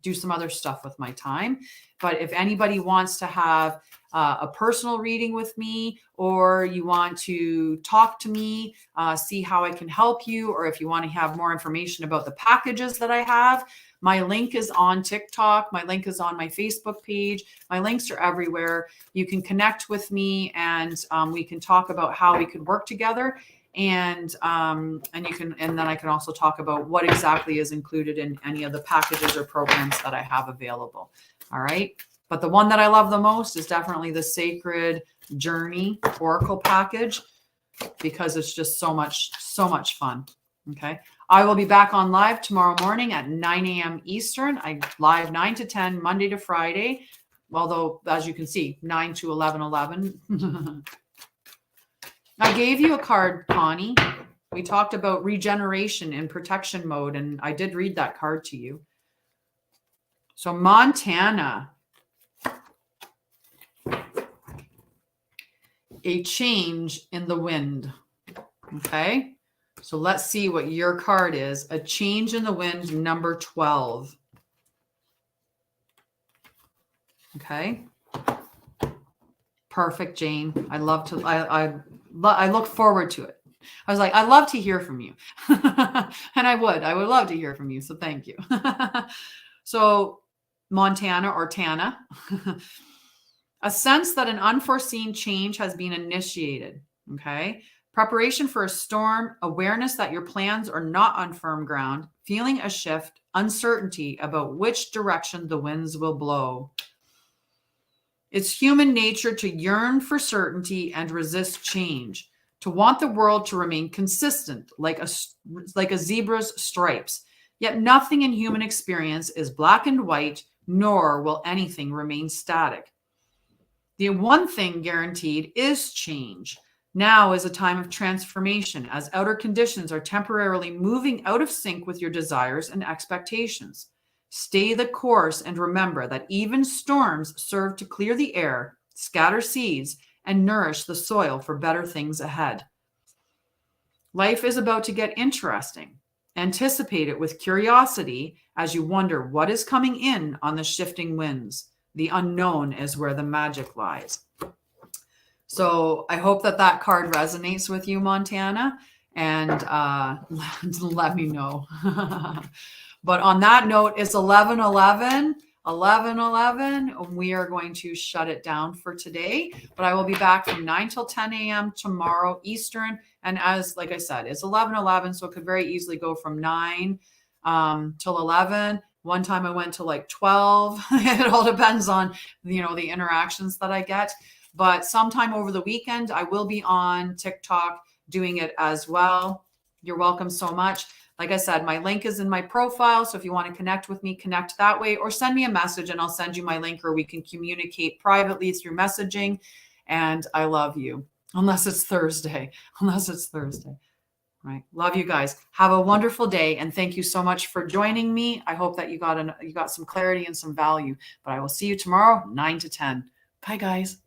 do some other stuff with my time. But if anybody wants to have a personal reading with me, or you want to talk to me, see how I can help you, or if you want to have more information about the packages that I have, my link is on TikTok. My link is on my Facebook page. My links are everywhere. You can connect with me, and we can talk about how we could work together. And then I can also talk about what exactly is included in any of the packages or programs that I have available. All right. But the one that I love the most is definitely the Sacred Journey Oracle package, because it's just so much fun. Okay. I will be back on live tomorrow morning at 9 a.m. Eastern. I live 9 to 10, Monday to Friday. Although, as you can see, 9 to 11:11. I gave you a card, Connie. We talked about regeneration in protection mode, and I did read that card to you. So Montana. A change in the wind. Okay. So let's see what your card is. A change in the wind, number 12. Okay. Perfect, Jane. I look forward to it. I was like, I'd love to hear from you. And I would love to hear from you. So thank you. So Montana or Tana, a sense that an unforeseen change has been initiated. Okay. Preparation for a storm, awareness that your plans are not on firm ground, feeling a shift, uncertainty about which direction the winds will blow. It's human nature to yearn for certainty and resist change, to want the world to remain consistent, like a zebra's stripes. Yet nothing in human experience is black and white, nor will anything remain static. The one thing guaranteed is change. Now is a time of transformation, as outer conditions are temporarily moving out of sync with your desires and expectations. Stay the course and remember that even storms serve to clear the air, scatter seeds, and nourish the soil for better things ahead. Life is about to get interesting. Anticipate it with curiosity as you wonder what is coming in on the shifting winds. The unknown is where the magic lies. So I hope that card resonates with you, Montana, and let me know. But on that note, it's 11:11. 11:11. We are going to shut it down for today, but I will be back from 9 till 10 a.m. tomorrow Eastern. And like I said, it's 11:11, so it could very easily go from 9 till 11. One time I went to like 12. It all depends on, the interactions that I get. But sometime over the weekend, I will be on TikTok doing it as well. You're welcome so much. Like I said, my link is in my profile. So if you want to connect with me, connect that way, or send me a message and I'll send you my link, or we can communicate privately through messaging. And I love you. Unless it's Thursday. Right. Love you guys. Have a wonderful day. And thank you so much for joining me. I hope that you got some clarity and some value, but I will see you tomorrow, 9 to 10. Bye guys.